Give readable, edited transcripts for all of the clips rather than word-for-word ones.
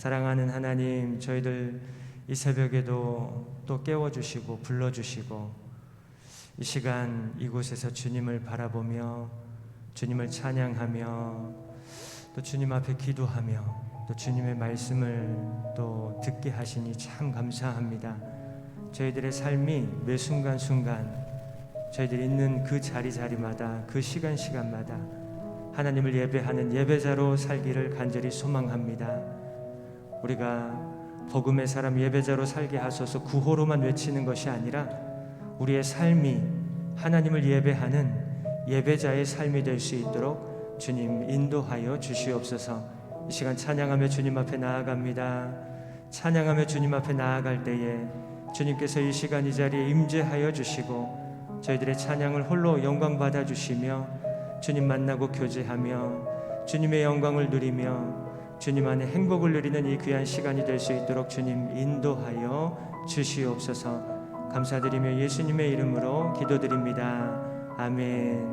사랑하는 하나님, 저희들 이 새벽에도 또 깨워주시고 불러주시고 이 시간 이곳에서 주님을 바라보며 주님을 찬양하며 또 주님 앞에 기도하며 또 주님의 말씀을 또 듣게 하시니 참 감사합니다. 저희들의 삶이 매 순간순간 저희들이 있는 그 자리자리마다 그 시간마다 하나님을 예배하는 예배자로 살기를 간절히 소망합니다. 우리가 복음의 사람 예배자로 살게 하소서 구호로만 외치는 것이 아니라 우리의 삶이 하나님을 예배하는 예배자의 삶이 될 수 있도록 주님 인도하여 주시옵소서. 이 시간 찬양하며 주님 앞에 나아갑니다. 찬양하며 주님 앞에 나아갈 때에 주님께서 이 시간 이 자리에 임재하여 주시고 저희들의 찬양을 홀로 영광 받아 주시며 주님 만나고 교제하며 주님의 영광을 누리며 주님 안에 행복을 누리는 이 귀한 시간이 될 수 있도록 주님 인도하여 주시옵소서. 감사드리며 예수님의 이름으로 기도드립니다. 아멘.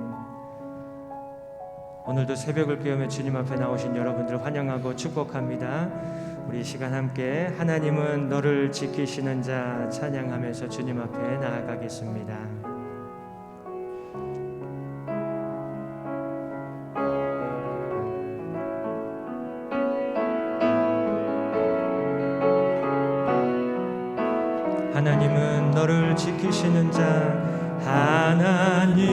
오늘도 새벽을 깨우며 주님 앞에 나오신 여러분들을 환영하고 축복합니다. 우리 이 시간 함께 하나님은 너를 지키시는 자 찬양하면서 주님 앞에 나아가겠습니다. 하나님은 너를 지키시는 자, 하나님은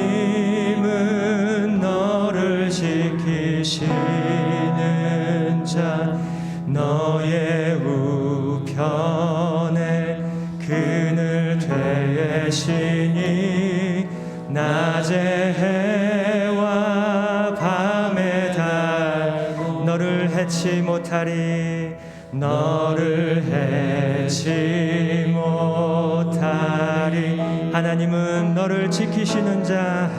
너를 지키시는 자, 너의 우편에 그늘 되시니 낮의 해와 밤의 달 너를 해치 못하리, 너를 해치 못하리. 하나님은 너를 지키시는 자,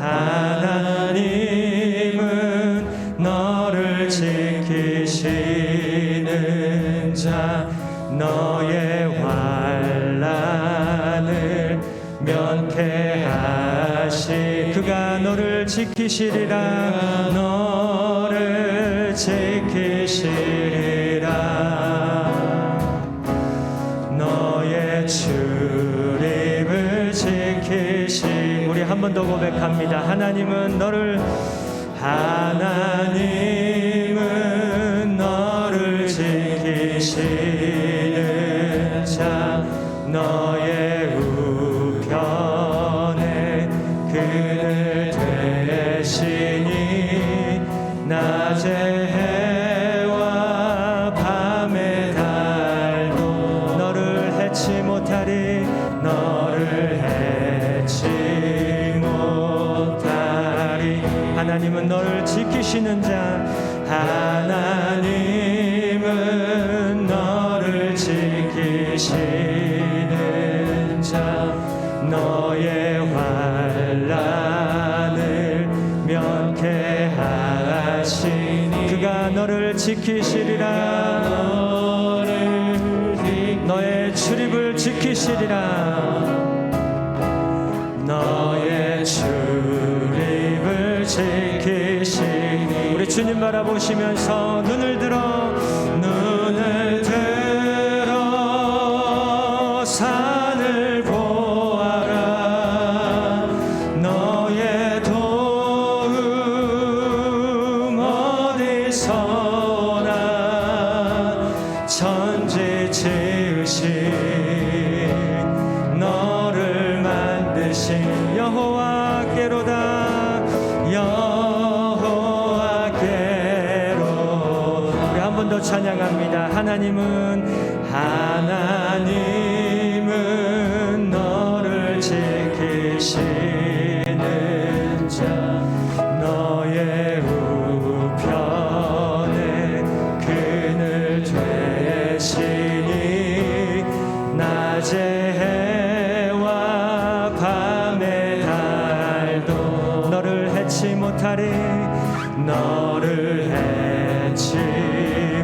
하나님은 너를 지키시는 자, 너의 환난을 면케하시. 그가 너를 지키시리라, 너를 지키시리라. 너의 출입을 지키시. 우리 한 번 더 고백합니다. 하나님은 너를 지키시는 자, 너의 우편에 그늘 되시니 낮의 해와 밤의 달도 너를 해치 못하리, 너를 해치 못하리. 하나님은 너를 지키시는 자, 하나님은 너를 지키시는 자, 너의 환난을 면케하시니. 그가 너를 지키시리라, 너의 출입을 지키시리라, 너의 출입을 지키시니. 우리 주님 바라보시면서 눈을 들어 산을 보아라. 너의 도움 어디서나. 천지 지으신 너를 만드신 여호와께로다, 여호와께로. 우리 한 번 더 찬양합니다. 하나님은 너를 지키시는 자, 너의 우편에 그늘 되시니 낮의 해와 밤의 달도 너를 해치 못하리, 너를 해치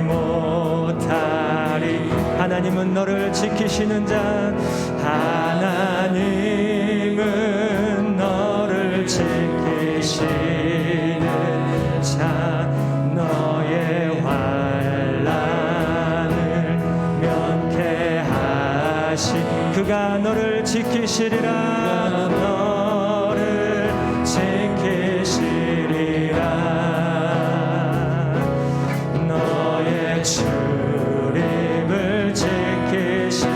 못하리. 하나님은 너를 지키시는 자, 하나님은 너를 지키시는 자, 너의 환난을 그가 너를 지키시리라. 너를 지키시리라. 너의 출입을 지키시.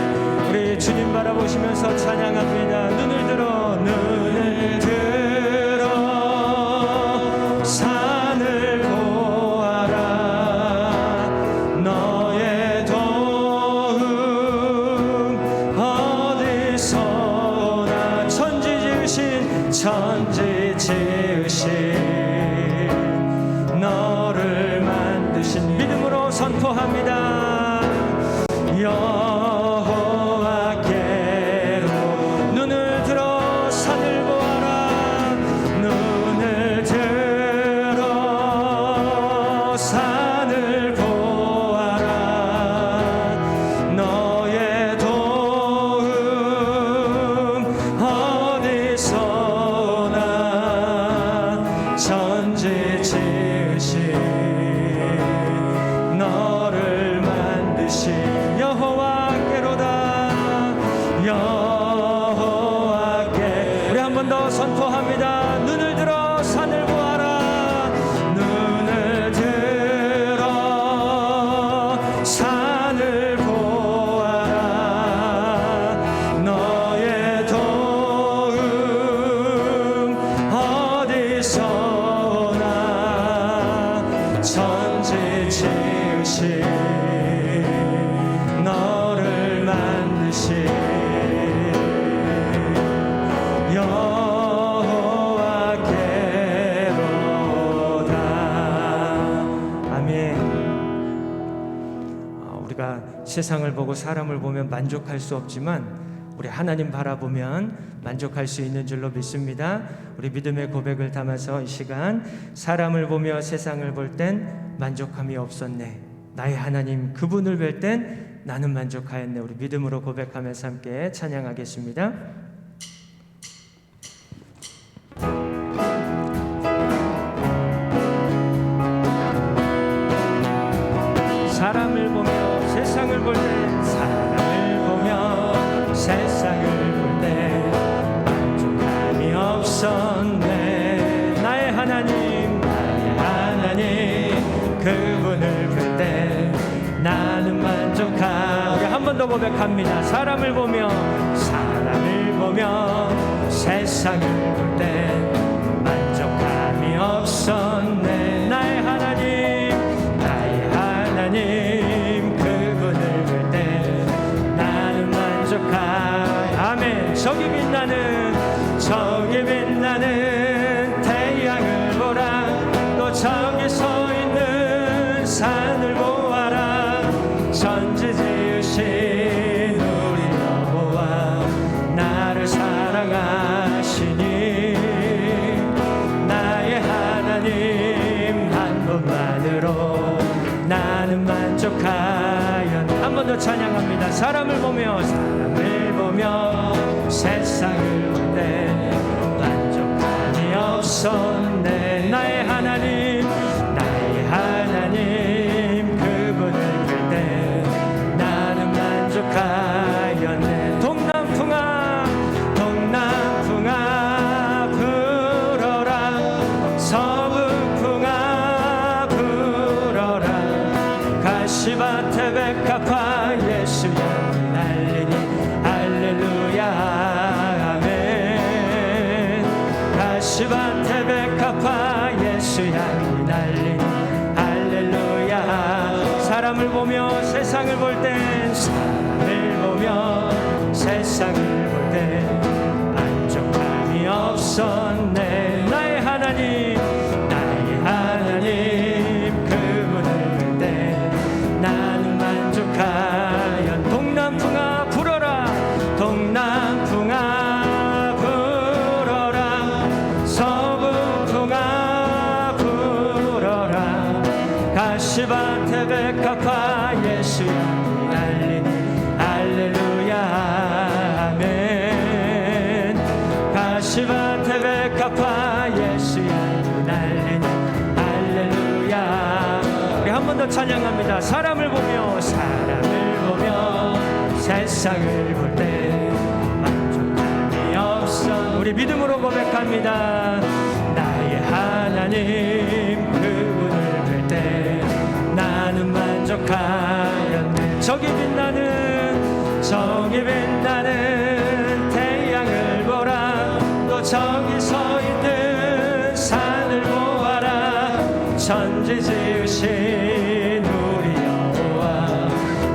우리 주님 바라보시면서 찬양합니다. 눈을 들어 산을 보아라. 너의 도움 어디서 오나. 천지 지으신 너를 만드신 믿음으로 선포합니다. 여호와께로 눈을 들어 산을 보아라. 눈을 들어 산을 보아라. 너의 도움 어디서 오나. 천지 지으신 너를 만드신 여호와께로다. 여호와께. 우리 한 번 더 선포합니다. 눈을 들어 산을 보아라. 눈을 들어 산을 보아라. 너의 도움 어디서 오나. 천지 지으신 너를 만드신 여호와께로다. 아멘. 우리가 세상을 보고 사람을 보면 만족할 수 없지만 우리 하나님 바라보면 만족할 수 있는 줄로 믿습니다. 우리 믿음의 고백을 담아서 이 시간 사람을 보며 세상을 볼 땐 만족함이 없었네. 나의 하나님 그분을 뵐 땐 나는 만족하였네. 우리 믿음으로 고백하면서 함께 찬양하겠습니다. 사람을 보며 세상을 볼 때, 사람을 보며 세상을 볼 때 만족함이 없었네. 나의 하나님 그분을 볼 때 나는 만족하. 우리 한 번 더 고백합니다. 사람을 보며 세상을 볼 때 만족함이 없었네. 나의 하나님 그분을 볼 때 나는 만족하. 아멘. 저기 빛나는 태양을 보라. 또 저기 서 있는 산을 보아라. 천지 지으신 우리 여호와 나를 사랑하시니 나의 하나님 한 분만으로 나는 만족하여. 한 번 더 찬양합니다. 사람을 보며 세상을 볼 때 만족함이 없었네. 나의 하나님 그분을 볼 때 나는 만족하였네. 동남풍아 불어라. 서북풍아 불어라. 가시밭에 백합화 예수 향이 날리니 할렐루야 아멘. 가시밭에 백합화 예수 향이 날리니 할렐루야. 사람을 보며 세상을 볼 땐 세상을 볼 때 만족함이 없었네. 나의 하나님 그분을 볼 때 나는 만족하여. 동남풍아 불어라. 서북풍아 불어라. 가시밭에 백합화 예수 향이 날리니 할렐루야 아멘. 가시밭에 백합화 예수 향이 날리니 할렐루야. 우리 한 번 더 찬양합니다. 사람을 보며 세상을 세상을 볼 때 만족함이 없어. 우리 믿음으로 고백합니다. 나의 하나님 그분을 볼 때 나는 만족하였네. 저기 빛나는 태양을 보라. 또 저기 서 있는 산을 보아라. 천지 지으신 우리 여호와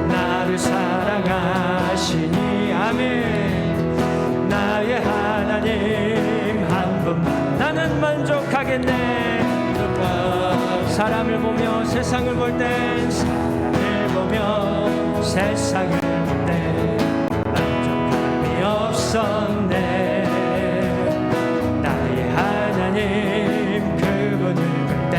나를 사랑하시니. 아멘. 나의 하나님 한 분만 나는 만족하겠네. 사람을 보며 세상을 볼 땐 사람을 보며 세상을 볼 때 만족함이 없었네. 나의 하나님 그분을 볼 때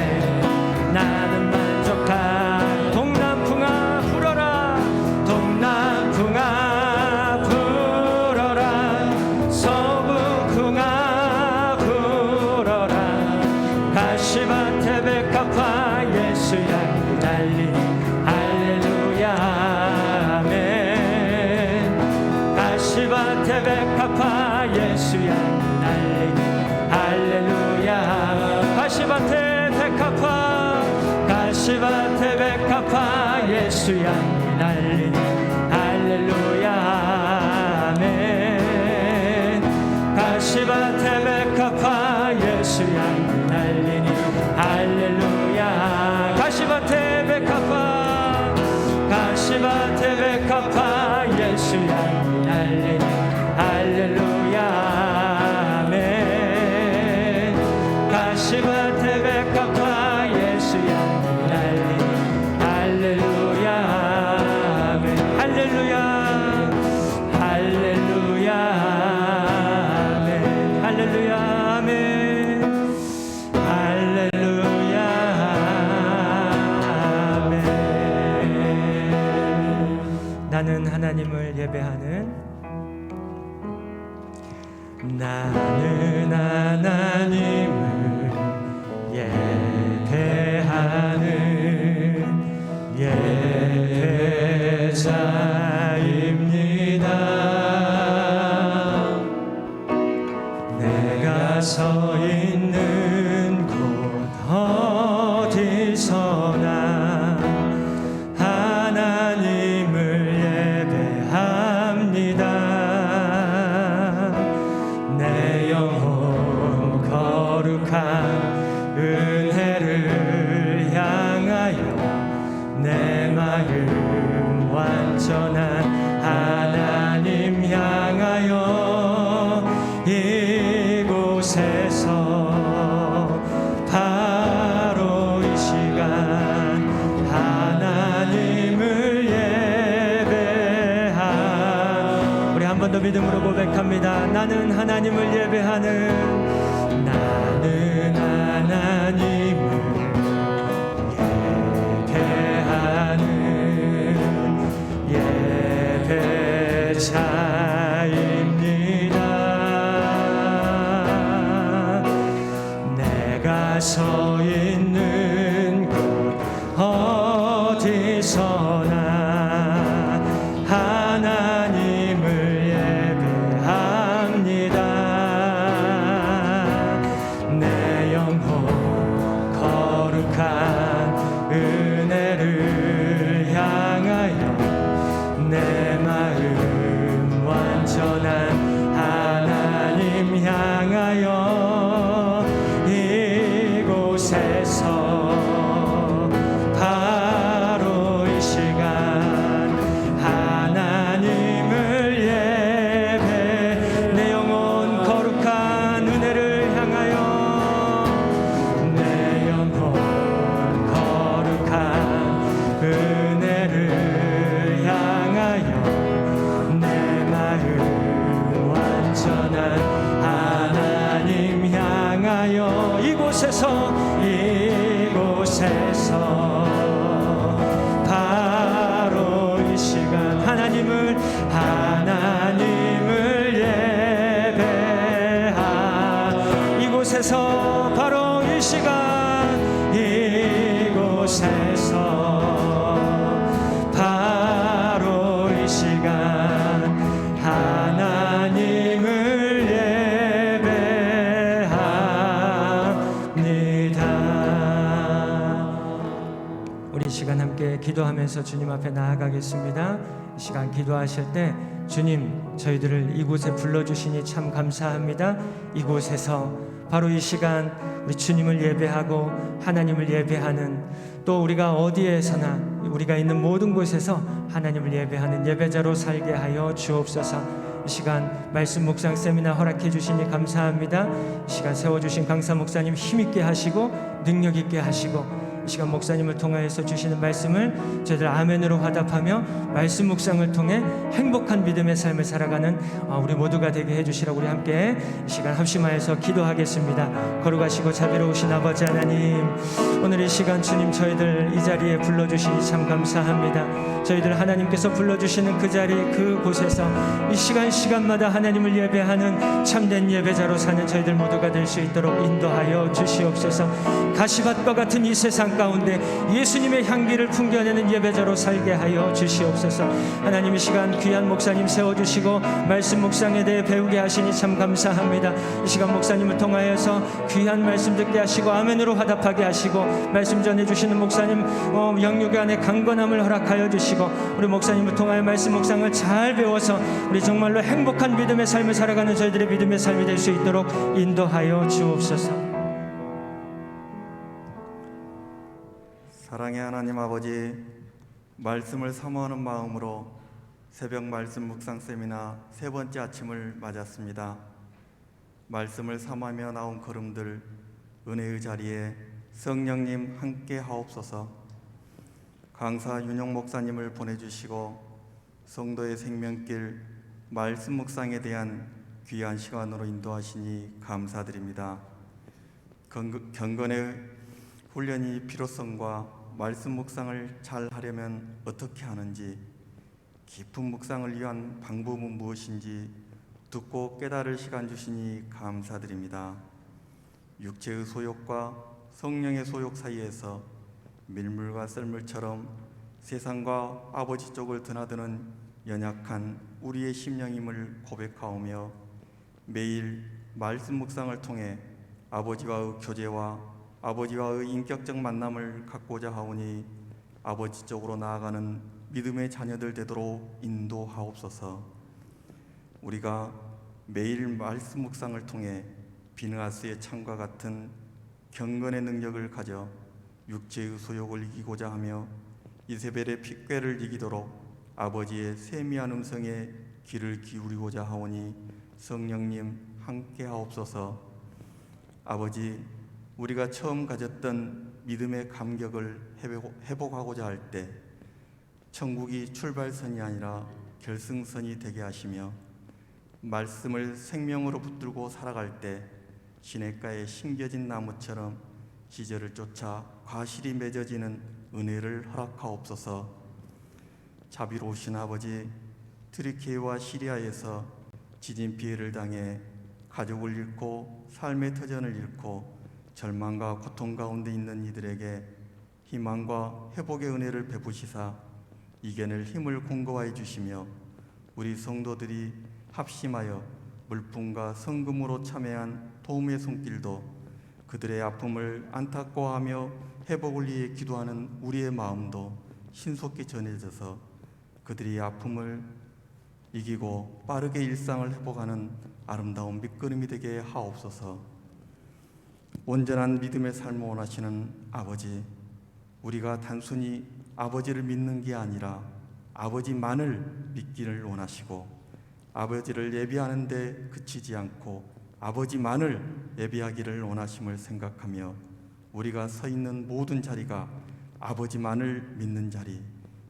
나는 만족한. 동남풍아 불어라. 동남풍아 불어라. 서북풍아 불어라. 가시밭에 백합화 예수 향기 달리니. 할렐루야 아멘. 가시밭에 백합화 예수 향기 달리니. 할렐루야. 가시밭에 백합화 가시밭에 백합화 예수 향기 달리니. 할렐루야 아멘. 가시밭에 백합화 예수 향기 달리니. 할렐루야. 가시밭에 백합화 가시밭에 백합화 예수 향기 달리니. 할렐루야 아멘. 가시밭에 백합화 예수 향기 달리니. 할렐루야 아멘. 할렐루야 할렐루야 아멘. 할렐루야 아멘. 할렐루야 아멘. 나는 하나님을 예배하는 나는 하나님을 예배하는 예배자입니다. 내가 서 있는 곳 어디서나 하나님을 예배합니다. 내 영혼 거룩한 은혜를 향하여 내 마음 완전한 하나님 향하여 이곳에서 바로 이 시간 하나님을 예배하. 우리 한 번 더 믿음으로 고백합니다. 나는 하나님을 예배하는 나는 하나님을 예배하는 예배자입니다. 내가 서 있는 곳 어디서나 하나님을 예배합니다. 내 영혼 거룩한 은혜를 향하여 내 마음 완전한 하나님 향하여 이곳에서 바로 이 시간 하나님을 예배. 내 영혼 거룩한 은혜를 향하여 내 영혼 거룩한 은혜를 향하여 내 마음 완전한 하나님 향하여 이곳에서 바로 이 시간 하나님을 예배하. 이곳에서 바로 이 시간 이곳에서 바로 이 시간 주님 앞에 나아가겠습니다. 이 시간 기도하실 때 주님, 저희들을 이곳에 불러주시니 참 감사합니다. 이곳에서 바로 이 시간 우리 주님을 예배하고 하나님을 예배하는, 또 우리가 어디에서나 우리가 있는 모든 곳에서 하나님을 예배하는 예배자로 살게 하여 주옵소서. 이 시간 말씀 묵상 세미나 허락해 주시니 감사합니다. 이 시간 세워주신 강사 목사님 힘있게 하시고 능력 있게 하시고, 이 시간 목사님을 통하여서 주시는 말씀을 저희들 아멘으로 화답하며 말씀 묵상을 통해 행복한 믿음의 삶을 살아가는 우리 모두가 되게 해주시라고 우리 함께 이 시간 합심하여서 기도하겠습니다. 거룩하시고 자비로우신 아버지 하나님, 오늘 이 시간 주님 저희들 이 자리에 불러주시니 참 감사합니다. 저희들 하나님께서 불러주시는 그 자리 그곳에서 이 시간마다 하나님을 예배하는 참된 예배자로 사는 저희들 모두가 될 수 있도록 인도하여 주시옵소서. 가시밭과 같은 이 세상 가운데 예수님의 향기를 풍겨내는 예배자로 살게 하여 주시옵소서. 하나님, 이 시간 귀한 목사님 세워주시고 말씀 묵상에 대해 배우게 하시니 참 감사합니다. 이 시간 목사님을 통하여서 귀한 말씀 듣게 하시고 아멘으로 화답하게 하시고, 말씀 전해주시는 목사님 영육의 안에 강건함을 허락하여 주시고, 우리 목사님을 통하여 말씀 묵상을 잘 배워서 우리 정말로 행복한 믿음의 삶을 살아가는 저희들의 믿음의 삶이 될 수 있도록 인도하여 주옵소서. 사랑의 하나님 아버지, 말씀을 사모하는 마음으로 새벽 말씀 묵상 세미나 세 번째 아침을 맞았습니다. 말씀을 사모하며 나온 걸음들, 은혜의 자리에 성령님 함께 하옵소서. 강사 윤영 목사님을 보내주시고 성도의 생명길 말씀 묵상에 대한 귀한 시간으로 인도하시니 감사드립니다. 경건의 훈련이 필요성과 말씀 묵상을 잘 하려면 어떻게 하는지, 깊은 묵상을 위한 방법은 무엇인지 듣고 깨달을 시간 주시니 감사드립니다. 육체의 소욕과 성령의 소욕 사이에서 밀물과 썰물처럼 세상과 아버지 쪽을 드나드는 연약한 우리의 심령임을 고백하오며, 매일 말씀 묵상을 통해 아버지와의 교제와 아버지와의 인격적 만남을 갖고자 하오니 아버지 쪽으로 나아가는 믿음의 자녀들 되도록 인도하옵소서. 우리가 매일 말씀 묵상을 통해 비느하스의 창과 같은 경건의 능력을 가져 육체의 소욕을 이기고자 하며 이세벨의 핏괴를 이기도록 아버지의 세미한 음성에 귀를 기울이고자 하오니 성령님 함께 하옵소서. 아버지, 우리가 처음 가졌던 믿음의 감격을 회복하고자 할 때 천국이 출발선이 아니라 결승선이 되게 하시며, 말씀을 생명으로 붙들고 살아갈 때 시냇가에 심겨진 나무처럼 시절을 쫓아 과실이 맺어지는 은혜를 허락하옵소서. 자비로우신 아버지, 트리키예와 시리아에서 지진 피해를 당해 가족을 잃고 삶의 터전을 잃고 절망과 고통 가운데 있는 이들에게 희망과 회복의 은혜를 베푸시사 이겨낼 힘을 공급하여 주시며, 우리 성도들이 합심하여 물품과 성금으로 참여한 도움의 손길도 그들의 아픔을 안타까워하며 회복을 위해 기도하는 우리의 마음도 신속히 전해져서 그들의 아픔을 이기고 빠르게 일상을 회복하는 아름다운 밑거름이 되게 하옵소서. 온전한 믿음의 삶을 원하시는 아버지, 우리가 단순히 아버지를 믿는 게 아니라 아버지만을 믿기를 원하시고, 아버지를 예배하는 데 그치지 않고 아버지만을 예배하기를 원하심을 생각하며, 우리가 서 있는 모든 자리가 아버지만을 믿는 자리,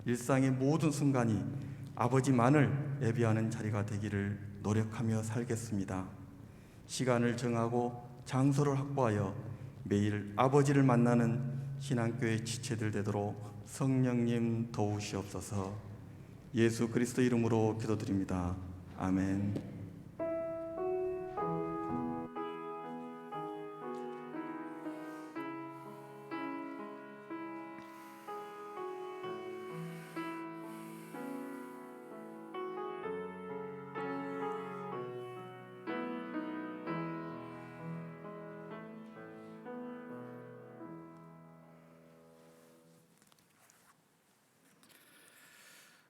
일상의 모든 순간이 아버지만을 예배하는 자리가 되기를 노력하며 살겠습니다. 시간을 정하고 장소를 확보하여 매일 아버지를 만나는 신앙교회 지체들 되도록 성령님 도우시옵소서. 예수 그리스도 이름으로 기도드립니다. 아멘.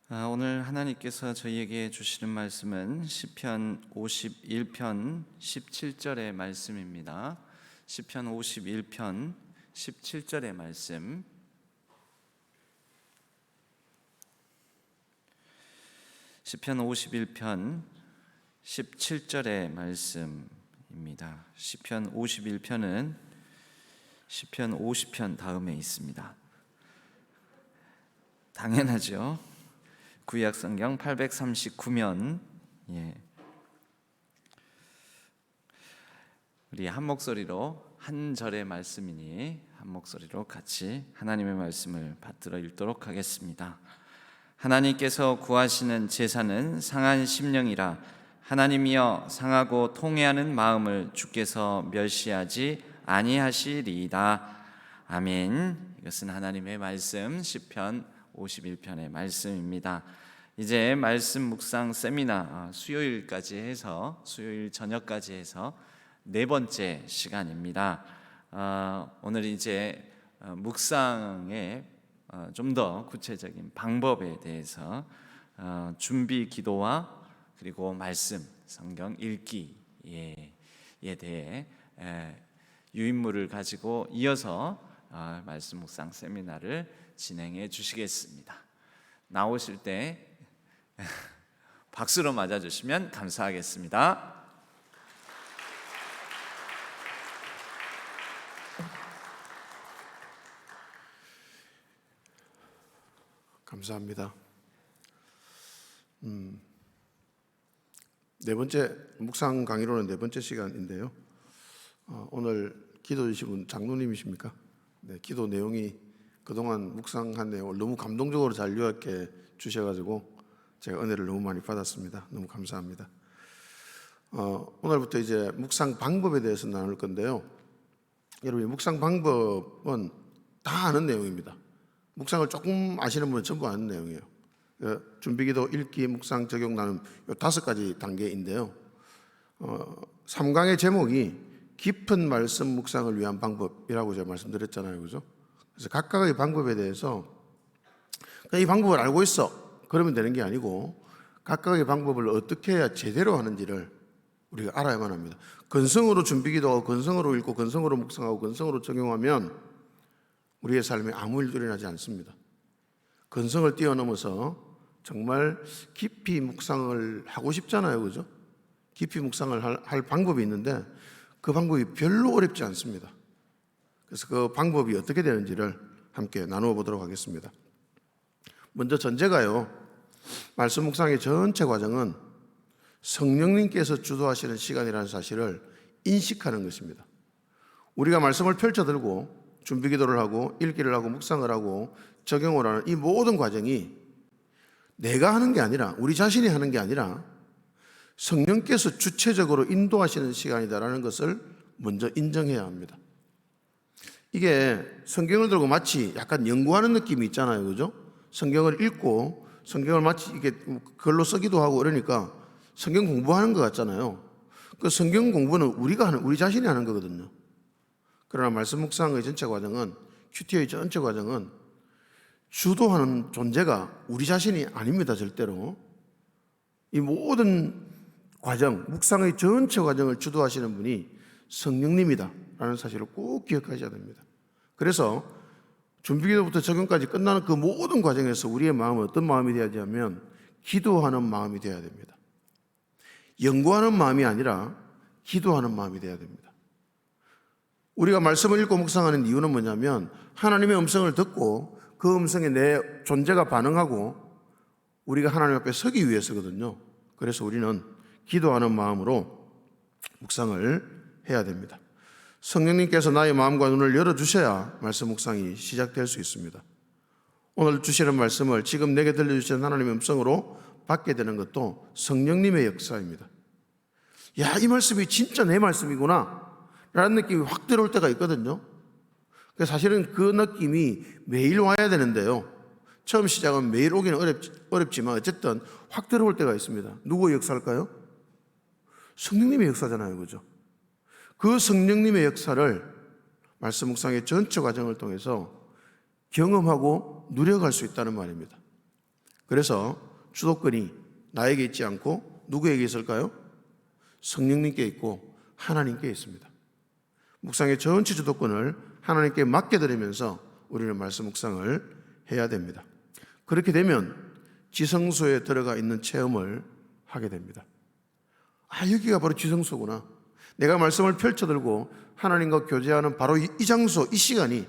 오늘 하나님께서 저희에게 주시는 말씀은 시편 51편 17절의 말씀입니다. 시편 51편 17절의 말씀. 시편 51편 17절의 말씀입니다. 시편 51편은 시편 50편 다음에 있습니다. 당연하죠. 구약 성경 839면. 우리 한 목소리로, 한 절의 말씀이니 한 목소리로 같이 하나님의 말씀을 받들어 읽도록 하겠습니다. 하나님께서 구하시는 제사는 상한 심령이라. 하나님이여, 상하고 통회하는 마음을 주께서 멸시하지 아니하시리이다. 아멘. 이것은 하나님의 말씀, 시편 51편의 말씀입니다. 이제 말씀 묵상 세미나 수요일까지 해서, 수요일 저녁까지 해서 네 번째 시간입니다. 오늘 이제 묵상의 좀 더 구체적인 방법에 대해서 준비 기도와 그리고 말씀, 성경 읽기에 대해 유인물을 가지고 이어서 말씀 묵상 세미나를 진행해 주시겠습니다. 나오실 때 박수로 맞아주시면 감사하겠습니다. 감사합니다. 네 번째 묵상 강의로는 네 번째 시간인데요. 오늘 기도 주신 분 장로님이십니까? 네, 기도 내용이 그동안 묵상한 내용을 너무 감동적으로 잘 요약해 주셔가지고 제가 은혜를 너무 많이 받았습니다. 너무 감사합니다. 오늘부터 이제 묵상 방법에 대해서 나눌 건데요. 여러분, 묵상 방법은 다 아는 내용입니다. 묵상을 조금 아시는 분은 전부 아는 내용이에요. 준비기도, 읽기, 묵상, 적용, 나눔, 이 5가지 단계인데요. 3강의 제목이 깊은 말씀 묵상을 위한 방법이라고 제가 말씀드렸잖아요, 그죠? 그래서 각각의 방법에 대해서 이 방법을 알고 있어 그러면 되는 게 아니고 각각의 방법을 어떻게 해야 제대로 하는지를 우리가 알아야만 합니다. 건성으로 준비기도하고 건성으로 읽고 건성으로 묵상하고 건성으로 적용하면 우리의 삶에 아무 일도 일어나지 않습니다. 건성을 뛰어넘어서 정말 깊이 묵상을 하고 싶잖아요, 그죠? 깊이 묵상을 할 방법이 있는데 그 방법이 별로 어렵지 않습니다. 그래서 그 방법이 어떻게 되는지를 함께 나누어 보도록 하겠습니다. 먼저 전제가요, 말씀 묵상의 전체 과정은 성령님께서 주도하시는 시간이라는 사실을 인식하는 것입니다. 우리가 말씀을 펼쳐들고 준비기도를 하고 읽기를 하고 묵상을 하고 적용을 하는 이 모든 과정이 내가 하는 게 아니라, 우리 자신이 하는 게 아니라 성령께서 주체적으로 인도하시는 시간이다라는 것을 먼저 인정해야 합니다. 이게 성경을 들고 마치 약간 연구하는 느낌이 있잖아요, 그죠? 성경을 읽고 성경을 마치 이게 글로 쓰기도 하고 그러니까 성경 공부하는 것 같잖아요. 그 성경 공부는 우리 자신이 하는 거거든요. 그러나 말씀 묵상의 전체 과정은, 큐티의 전체 과정은 주도하는 존재가 우리 자신이 아닙니다, 절대로. 이 모든 과정, 묵상의 전체 과정을 주도하시는 분이 성령님이다라는 사실을 꼭 기억하셔야 됩니다. 그래서 준비기도부터 적용까지 끝나는 그 모든 과정에서 우리의 마음은 어떤 마음이 되어야 되냐면 기도하는 마음이 되어야 됩니다. 연구하는 마음이 아니라 기도하는 마음이 되어야 됩니다. 우리가 말씀을 읽고 묵상하는 이유는 뭐냐면 하나님의 음성을 듣고 그 음성에 내 존재가 반응하고 우리가 하나님 앞에 서기 위해서거든요. 그래서 우리는 기도하는 마음으로 묵상을 해야 됩니다. 성령님께서 나의 마음과 눈을 열어주셔야 말씀 묵상이 시작될 수 있습니다. 오늘 주시는 말씀을 지금 내게 들려주시는 하나님의 음성으로 받게 되는 것도 성령님의 역사입니다. 야, 이 말씀이 진짜 내 말씀이구나 라는 느낌이 확 들어올 때가 있거든요. 사실은 그 느낌이 매일 와야 되는데요, 처음 시작은 매일 오기는 어렵지만 어쨌든 확 들어올 때가 있습니다. 누구의 역사일까요? 성령님의 역사잖아요, 그죠? 그 성령님의 역사를 말씀 묵상의 전체 과정을 통해서 경험하고 누려갈 수 있다는 말입니다. 그래서 주도권이 나에게 있지 않고 누구에게 있을까요? 성령님께 있고 하나님께 있습니다. 묵상의 전체 주도권을 하나님께 맡겨드리면서 우리는 말씀 묵상을 해야 됩니다. 그렇게 되면 지성소에 들어가 있는 체험을 하게 됩니다. 아, 여기가 바로 지성소구나. 내가 말씀을 펼쳐들고 하나님과 교제하는 바로 이 장소, 이 시간이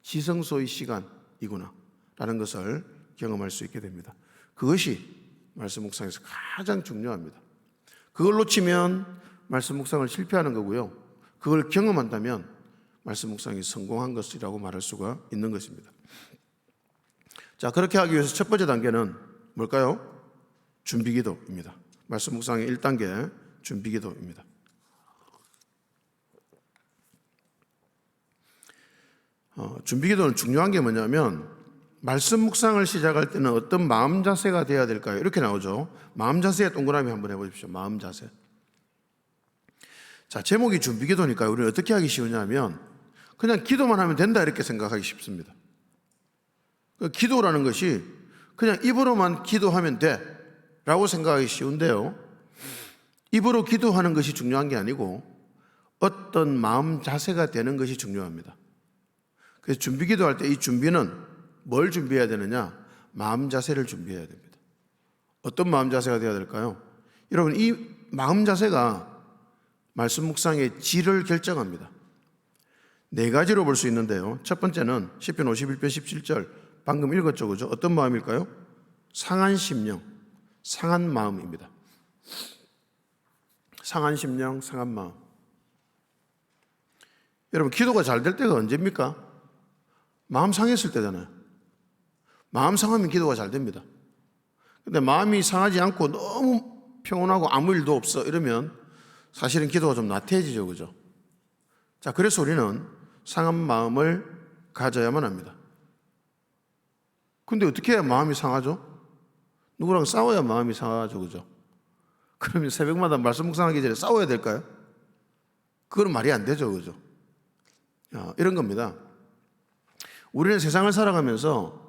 지성소의 시간이구나 라는 것을 경험할 수 있게 됩니다. 그것이 말씀 묵상에서 가장 중요합니다. 그걸 놓치면 말씀 묵상을 실패하는 거고요. 그걸 경험한다면 말씀 묵상이 성공한 것이라고 말할 수가 있는 것입니다. 자, 그렇게 하기 위해서 첫 번째 단계는 뭘까요? 준비기도입니다. 말씀 묵상의 1단계 준비기도입니다. 준비기도는 중요한 게 뭐냐면 말씀 묵상을 시작할 때는 어떤 마음 자세가 돼야 될까요? 이렇게 나오죠. 마음 자세에 동그라미 한번 해보십시오. 마음 자세. 자, 제목이 준비기도니까 우리는 어떻게 하기 쉬우냐면 그냥 기도만 하면 된다 이렇게 생각하기 쉽습니다. 기도라는 것이 그냥 입으로만 기도하면 돼 라고 생각하기 쉬운데요, 입으로 기도하는 것이 중요한 게 아니고 어떤 마음 자세가 되는 것이 중요합니다. 그래서 준비기도할 때 이 준비는 뭘 준비해야 되느냐? 마음 자세를 준비해야 됩니다. 어떤 마음 자세가 되어야 될까요? 여러분, 이 마음 자세가 말씀 묵상의 질을 결정합니다. 네 가지로 볼 수 있는데요, 첫 번째는 시편 51편 17절 방금 읽었죠, 그죠? 어떤 마음일까요? 상한 심령, 상한 마음입니다. 상한 심령, 상한 마음. 여러분, 기도가 잘 될 때가 언제입니까? 마음 상했을 때잖아요. 마음 상하면 기도가 잘 됩니다. 근데 마음이 상하지 않고 너무 평온하고 아무 일도 없어 이러면 사실은 기도가 좀 나태해지죠, 그죠? 자, 그래서 우리는 상한 마음을 가져야만 합니다. 근데 어떻게 해야 마음이 상하죠? 누구랑 싸워야 마음이 상하죠, 그죠? 그러면 새벽마다 말씀 묵상하기 전에 싸워야 될까요? 그건 말이 안 되죠, 그죠? 이런 겁니다. 우리는 세상을 살아가면서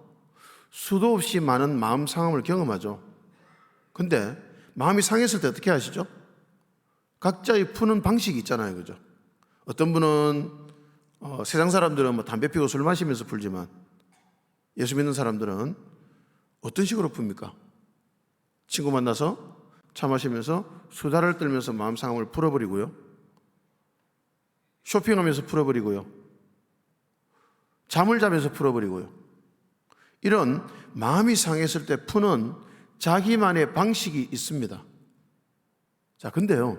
수도 없이 많은 마음 상함을 경험하죠. 근데 마음이 상했을 때 어떻게 하시죠? 각자의 푸는 방식이 있잖아요, 그죠? 어떤 분은 세상 사람들은 뭐 담배 피우고 술 마시면서 풀지만 예수 믿는 사람들은 어떤 식으로 풉니까? 친구 만나서 차 마시면서 수다를 떨면서 마음 상함을 풀어버리고요, 쇼핑하면서 풀어버리고요, 잠을 자면서 풀어버리고요. 이런 마음이 상했을 때 푸는 자기만의 방식이 있습니다. 자, 근데요,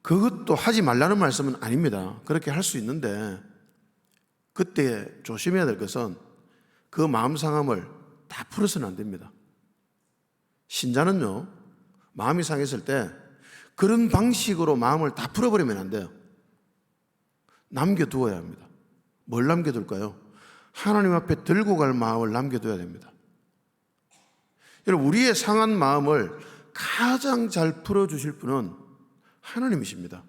그것도 하지 말라는 말씀은 아닙니다. 그렇게 할 수 있는데 그때 조심해야 될 것은 그 마음 상함을 다 풀어서는 안 됩니다. 신자는요, 마음이 상했을 때 그런 방식으로 마음을 다 풀어버리면 안 돼요. 남겨두어야 합니다. 뭘 남겨둘까요? 하나님 앞에 들고 갈 마음을 남겨둬야 됩니다. 여러분, 우리의 상한 마음을 가장 잘 풀어주실 분은 하나님이십니다.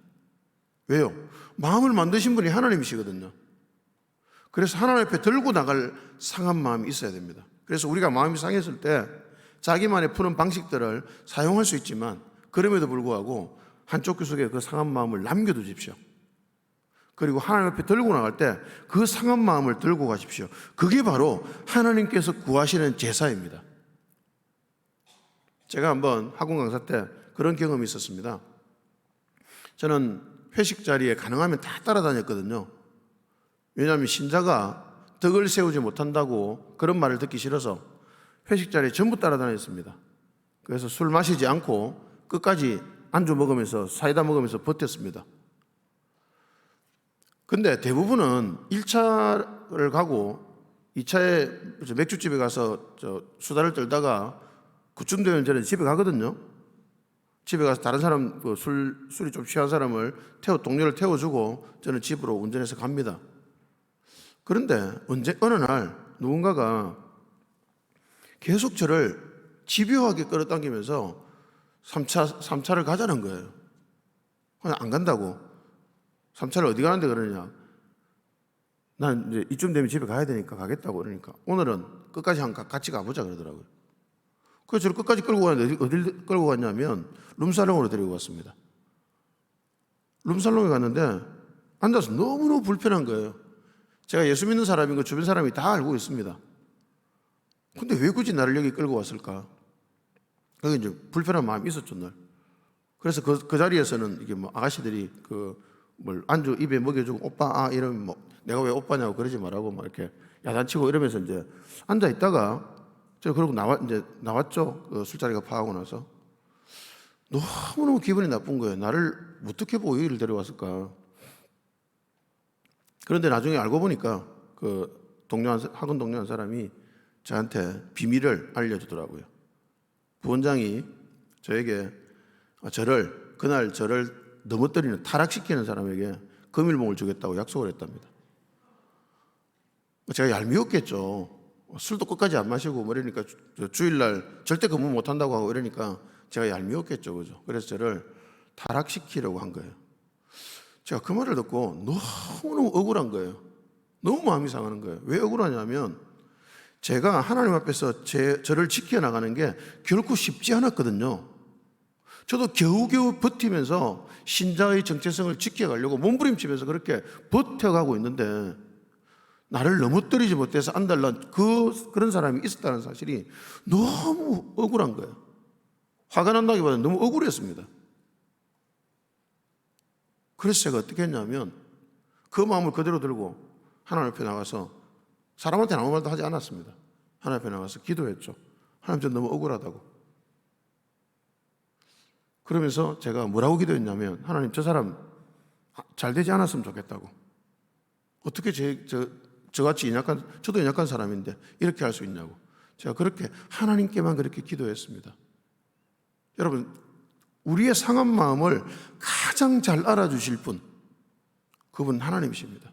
왜요? 마음을 만드신 분이 하나님이시거든요. 그래서 하나님 앞에 들고 나갈 상한 마음이 있어야 됩니다. 그래서 우리가 마음이 상했을 때 자기만의 푸는 방식들을 사용할 수 있지만 그럼에도 불구하고 한쪽 구석에 그 상한 마음을 남겨두십시오. 그리고 하나님 앞에 들고 나갈 때 그 상한 마음을 들고 가십시오. 그게 바로 하나님께서 구하시는 제사입니다. 제가 한번 학원 강사 때 그런 경험이 있었습니다. 저는 회식 자리에 가능하면 다 따라다녔거든요. 왜냐하면 신자가 덕을 세우지 못한다고 그런 말을 듣기 싫어서 회식 자리에 전부 따라다녔습니다. 그래서 술 마시지 않고 끝까지 안주 먹으면서 사이다 먹으면서 버텼습니다. 근데 대부분은 1차를 가고 2차에 맥주집에 가서 수다를 떨다가 그쯤 되면 저는 집에 가거든요. 집에 가서 다른 사람, 술이 좀 취한 사람을 동료를 태워주고 저는 집으로 운전해서 갑니다. 그런데 어느 날 누군가가 계속 저를 집요하게 끌어당기면서 3차를 가자는 거예요. 그냥 안 간다고. 3차를 어디 가는데 그러냐. 난 이제 이쯤 되면 집에 가야 되니까 가겠다고 그러니까 오늘은 끝까지 같이 가보자 그러더라고요. 그래서 저를 끝까지 끌고 가는데 어딜 끌고 갔냐면 룸살롱으로 데리고 갔습니다. 룸살롱에 갔는데 앉아서 너무너무 불편한 거예요. 제가 예수 믿는 사람인 거 주변 사람이 다 알고 있습니다. 근데 왜 굳이 나를 여기 끌고 왔을까? 그게 이제 불편한 마음이 있었죠, 늘. 그래서 그 자리에서는 이게 뭐 아가씨들이 뭘 안주 입에 먹여주고 오빠 이러면 뭐 내가 왜 오빠냐고 그러지 말라고 막 이렇게 야단치고 이러면서 이제 앉아 있다가 저 그러고 나왔죠. 그 술자리가 파하고 나서 너무너무 기분이 나쁜 거예요. 나를 어떻게 보고 여기를 데려왔을까? 그런데 나중에 알고 보니까 그 학원 동료 한 사람이 저한테 비밀을 알려주더라고요. 부원장이 저에게 그날 저를 넘어뜨리는 타락시키는 사람에게 금일봉을 주겠다고 약속을 했답니다. 제가 얄미웠겠죠. 술도 끝까지 안 마시고 뭐 이러니까 주일날 절대 근무 못 한다고 하고 이러니까 제가 얄미웠겠죠. 그죠? 그래서 저를 타락시키려고 한 거예요. 제가 그 말을 듣고 너무너무 억울한 거예요. 너무 마음이 상하는 거예요. 왜 억울하냐면 제가 하나님 앞에서 저를 지켜나가는 게 결코 쉽지 않았거든요. 저도 겨우겨우 버티면서 신자의 정체성을 지켜가려고 몸부림치면서 그렇게 버텨가고 있는데 나를 넘어뜨리지 못해서 안달난 그런 사람이 있었다는 사실이 너무 억울한 거예요. 화가 난다기보다는 너무 억울했습니다. 그래서 제가 어떻게 했냐면 그 마음을 그대로 들고 하나님 앞에 나가서 사람한테는 아무 말도 하지 않았습니다. 하나님 앞에 나가서 기도했죠. 하나님 저 너무 억울하다고. 그러면서 제가 뭐라고 기도했냐면 하나님 저 사람 잘 되지 않았으면 좋겠다고. 어떻게 저같이 저도 연약한 사람인데 이렇게 할 수 있냐고. 제가 그렇게 하나님께만 그렇게 기도했습니다. 여러분 우리의 상한 마음을 가장 잘 알아주실 분 그분 하나님이십니다.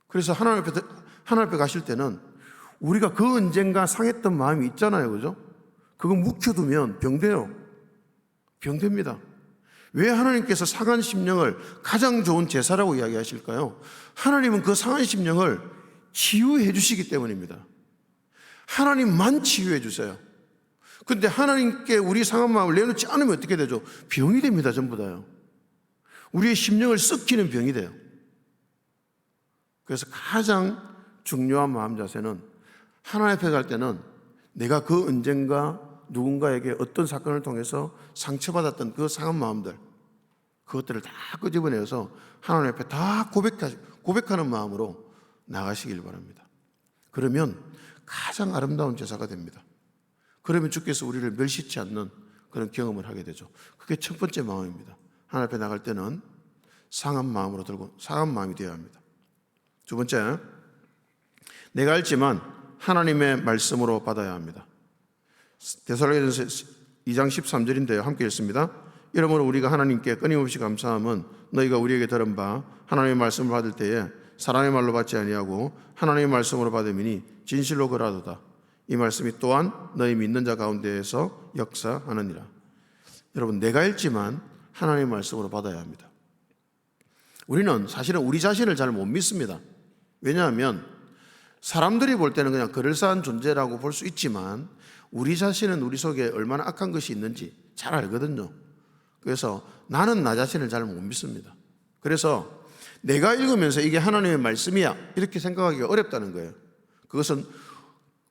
그래서 하나님 앞에 가실 때는 우리가 그 언젠가 상했던 마음이 있잖아요. 그죠? 그거 묵혀두면 병돼요. 병됩니다. 왜 하나님께서 상한 심령을 가장 좋은 제사라고 이야기하실까요? 하나님은 그 상한 심령을 치유해 주시기 때문입니다. 하나님만 치유해 주세요. 근데 하나님께 우리 상한 마음을 내놓지 않으면 어떻게 되죠? 병이 됩니다. 전부 다요. 우리의 심령을 썩히는 병이 돼요. 그래서 가장 중요한 마음 자세는 하나님 앞에 갈 때는 내가 그 언젠가 누군가에게 어떤 사건을 통해서 상처받았던 그 상한 마음들 그것들을 다 끄집어내서 하나님 앞에 다 고백하는 마음으로 나가시길 바랍니다. 그러면 가장 아름다운 제사가 됩니다. 그러면 주께서 우리를 멸시치 않는 그런 경험을 하게 되죠. 그게 첫 번째 마음입니다. 하나님 앞에 나갈 때는 상한 마음으로 들고 상한 마음이 되어야 합니다. 두 번째, 내가 알지만 하나님의 말씀으로 받아야 합니다. 데살로니가서 2장 13절인데요. 함께 읽습니다. 이러므로 우리가 하나님께 끊임없이 감사함은 너희가 우리에게 들은 바 하나님의 말씀을 받을 때에 사람의 말로 받지 아니하고 하나님의 말씀으로 받음이니 진실로 그러하도다. 이 말씀이 또한 너희 믿는 자 가운데에서 역사하느니라. 여러분 내가 읽지만 하나님의 말씀으로 받아야 합니다. 우리는 사실은 우리 자신을 잘 못 믿습니다. 왜냐하면 사람들이 볼 때는 그냥 그럴싸한 존재라고 볼 수 있지만 우리 자신은 우리 속에 얼마나 악한 것이 있는지 잘 알거든요. 그래서 나는 나 자신을 잘 못 믿습니다. 그래서 내가 읽으면서 이게 하나님의 말씀이야 이렇게 생각하기가 어렵다는 거예요. 그것은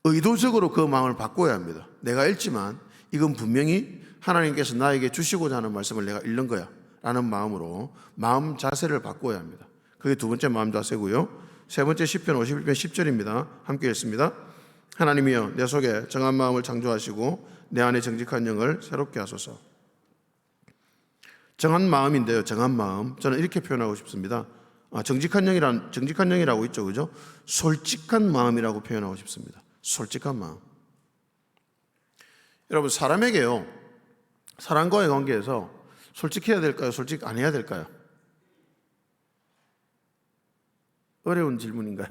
의도적으로 그 마음을 바꿔야 합니다. 내가 읽지만 이건 분명히 하나님께서 나에게 주시고자 하는 말씀을 내가 읽는 거야 라는 마음으로 마음 자세를 바꿔야 합니다. 그게 두 번째 마음 자세고요. 세 번째 시편 51편 10절입니다. 함께 읽습니다. 하나님이여 내 속에 정한 마음을 창조하시고 내 안에 정직한 영을 새롭게 하소서. 정한 마음인데요. 정한 마음. 저는 이렇게 표현하고 싶습니다. 정직한 영이라고 있죠. 그죠? 솔직한 마음이라고 표현하고 싶습니다. 솔직한 마음. 여러분 사람에게요. 사람과의 관계에서 솔직해야 될까요? 솔직 안 해야 될까요? 어려운 질문인가요?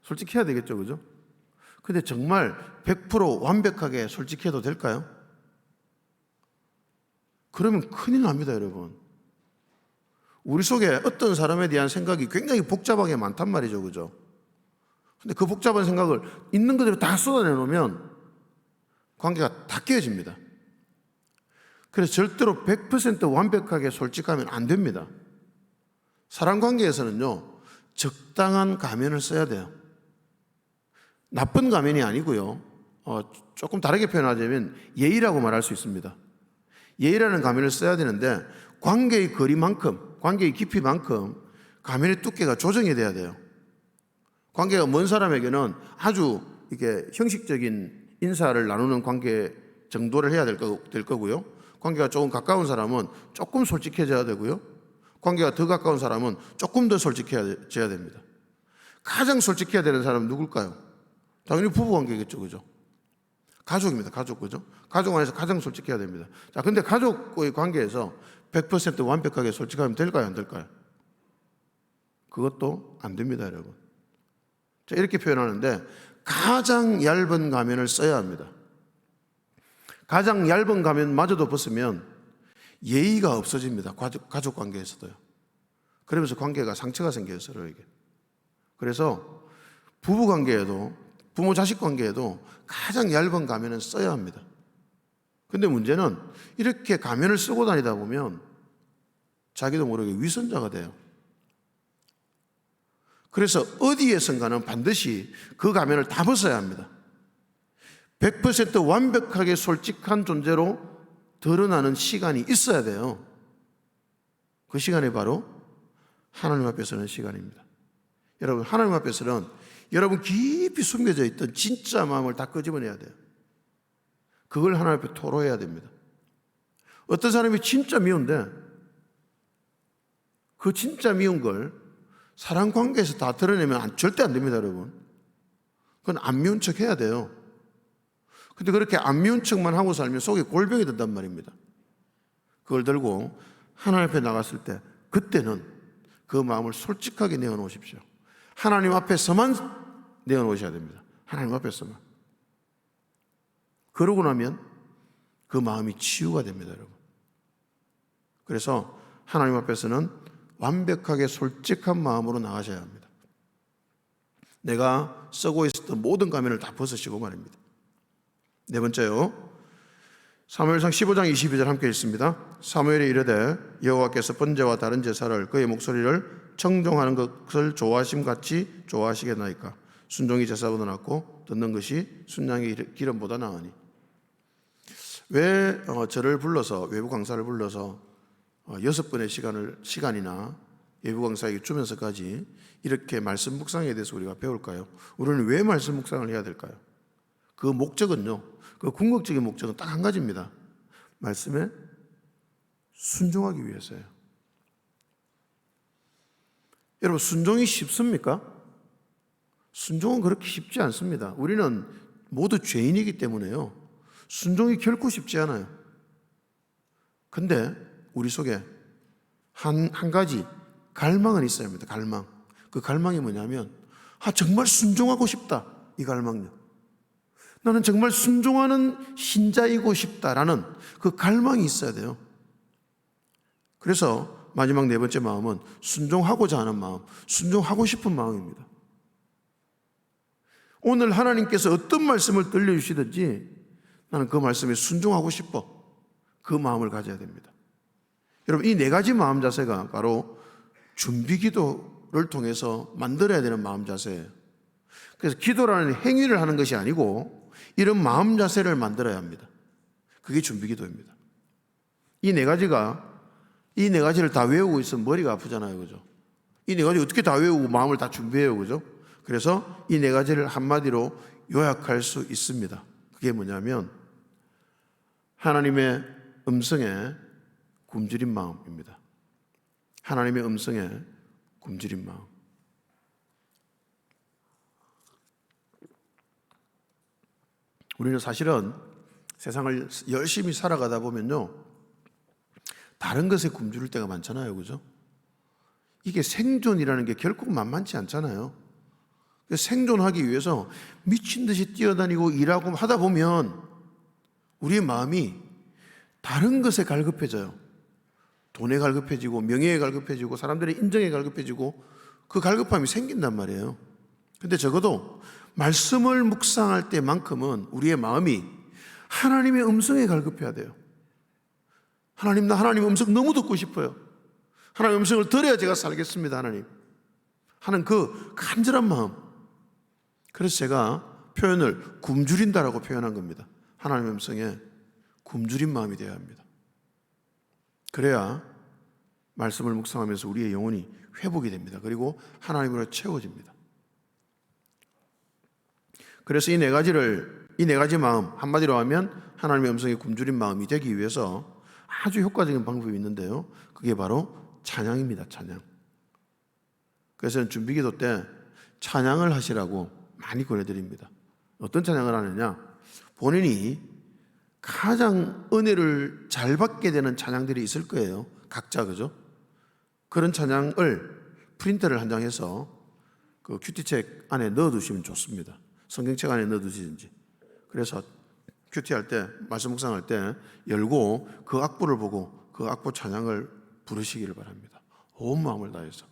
솔직해야 되겠죠. 그죠? 근데 정말 100% 완벽하게 솔직해도 될까요? 그러면 큰일 납니다, 여러분. 우리 속에 어떤 사람에 대한 생각이 굉장히 복잡하게 많단 말이죠. 그죠? 근데 그 복잡한 생각을 있는 그대로 다 쏟아내놓으면 관계가 다 깨어집니다. 그래서 절대로 100% 완벽하게 솔직하면 안 됩니다. 사람 관계에서는요, 적당한 가면을 써야 돼요. 나쁜 가면이 아니고요, 조금 다르게 표현하자면 예의라고 말할 수 있습니다. 예의라는 가면을 써야 되는데 관계의 거리만큼, 관계의 깊이만큼 가면의 두께가 조정이 돼야 돼요. 관계가 먼 사람에게는 아주 이게 형식적인 인사를 나누는 관계 정도를 해야 될 거고요. 관계가 조금 가까운 사람은 조금 솔직해져야 되고요. 관계가 더 가까운 사람은 조금 더 솔직해져야 됩니다. 가장 솔직해야 되는 사람은 누굴까요? 당연히 부부관계겠죠, 그죠? 가족입니다, 가족, 그죠? 가족 안에서 가장 솔직해야 됩니다. 자, 근데 가족의 관계에서 100% 완벽하게 솔직하면 될까요, 안 될까요? 그것도 안 됩니다, 여러분. 자, 이렇게 표현하는데 가장 얇은 가면을 써야 합니다. 가장 얇은 가면마저도 벗으면 예의가 없어집니다. 가족 관계에서도요. 그러면서 관계가 상처가 생겨요, 서로에게. 그래서 부부 관계에도, 부모 자식 관계에도 가장 얇은 가면은 써야 합니다. 근데 문제는 이렇게 가면을 쓰고 다니다 보면 자기도 모르게 위선자가 돼요. 그래서 어디에선가는 반드시 그 가면을 다 벗어야 합니다. 100% 완벽하게 솔직한 존재로 드러나는 시간이 있어야 돼요. 그 시간이 바로 하나님 앞에 서는 시간입니다. 여러분, 하나님 앞에서는 여러분 깊이 숨겨져 있던 진짜 마음을 다 끄집어내야 돼요. 그걸 하나님 앞에 토로해야 됩니다. 어떤 사람이 진짜 미운데 그 진짜 미운 걸 사람 관계에서 다 드러내면 절대 안 됩니다, 여러분. 그건 안 미운 척 해야 돼요. 근데 그렇게 안 미운 척만 하고 살면 속에 골병이 든단 말입니다. 그걸 들고 하나님 앞에 나갔을 때 그때는 그 마음을 솔직하게 내어놓으십시오. 하나님 앞에서만 내어놓으셔야 됩니다. 하나님 앞에서만. 그러고 나면 그 마음이 치유가 됩니다, 여러분. 그래서 하나님 앞에서는 완벽하게 솔직한 마음으로 나가셔야 합니다. 내가 쓰고 있었던 모든 가면을 다 벗으시고 말입니다. 네 번째요, 사무엘상 15장 22절 함께 읽습니다. 사무엘이 이르되 여호와께서 번제와 다른 제사를 그의 목소리를 청종하는 것을 좋아하심같이 좋아하시겠나이까. 순종이 제사보다 낫고 듣는 것이 순양의 기름보다 나으니. 왜 저를 불러서, 외부 강사를 불러서 6번의 시간이나 외부 강사에게 주면서까지 이렇게 말씀 묵상에 대해서 우리가 배울까요? 우리는 왜 말씀 묵상을 해야 될까요? 그 목적은요, 그 궁극적인 목적은 딱 한 가지입니다. 말씀에 순종하기 위해서예요. 여러분, 순종이 쉽습니까? 순종은 그렇게 쉽지 않습니다. 우리는 모두 죄인이기 때문에요, 순종이 결코 쉽지 않아요. 근데 우리 속에 한 가지 갈망은 있어야 합니다. 갈망. 그 갈망이 뭐냐면, 정말 순종하고 싶다. 이 갈망요. 나는 정말 순종하는 신자이고 싶다라는 그 갈망이 있어야 돼요. 그래서 마지막 네 번째 마음은 순종하고자 하는 마음, 순종하고 싶은 마음입니다. 오늘 하나님께서 어떤 말씀을 들려주시든지 나는 그 말씀에 순종하고 싶어. 그 마음을 가져야 됩니다. 여러분, 이 네 가지 마음 자세가 바로 준비 기도를 통해서 만들어야 되는 마음 자세예요. 그래서 기도라는 행위를 하는 것이 아니고 이런 마음 자세를 만들어야 합니다. 그게 준비 기도입니다. 이 네 가지를 다 외우고 있으면 머리가 아프잖아요, 그죠? 이 네 가지 어떻게 다 외우고 마음을 다 준비해요, 그죠? 그래서 이 네 가지를 한마디로 요약할 수 있습니다. 그게 뭐냐면 하나님의 음성에 굶주린 마음입니다. 하나님의 음성에 굶주린 마음. 우리는 사실은 세상을 열심히 살아가다 보면요, 다른 것에 굶주릴 때가 많잖아요, 그죠? 이게 생존이라는 게 결코 만만치 않잖아요. 생존하기 위해서 미친 듯이 뛰어다니고 일하고 하다 보면 우리의 마음이 다른 것에 갈급해져요. 돈에 갈급해지고 명예에 갈급해지고 사람들의 인정에 갈급해지고 그 갈급함이 생긴단 말이에요. 근데 적어도 말씀을 묵상할 때만큼은 우리의 마음이 하나님의 음성에 갈급해야 돼요. 하나님, 나 하나님의 음성 너무 듣고 싶어요. 하나님의 음성을 들어야 제가 살겠습니다, 하나님 하는 그 간절한 마음. 그래서 제가 표현을 굶주린다라고 표현한 겁니다. 하나님의 음성에 굶주린 마음이 되어야 합니다. 그래야 말씀을 묵상하면서 우리의 영혼이 회복이 됩니다. 그리고 하나님으로 채워집니다. 그래서 이 네 가지 마음, 한마디로 하면 하나님의 음성에 굶주린 마음이 되기 위해서 아주 효과적인 방법이 있는데요. 그게 바로 찬양입니다. 찬양. 그래서 준비기도 때 찬양을 하시라고 많이 권해드립니다. 어떤 찬양을 하느냐? 본인이 가장 은혜를 잘 받게 되는 찬양들이 있을 거예요. 각자, 그죠? 그런 찬양을 프린터를 한 장 해서 그 큐티책 안에 넣어두시면 좋습니다. 성경책 안에 넣어두시든지. 그래서 큐티할 때, 말씀 묵상할 때 열고 그 악보를 보고 그 악보 찬양을 부르시기를 바랍니다. 온 마음을 다해서.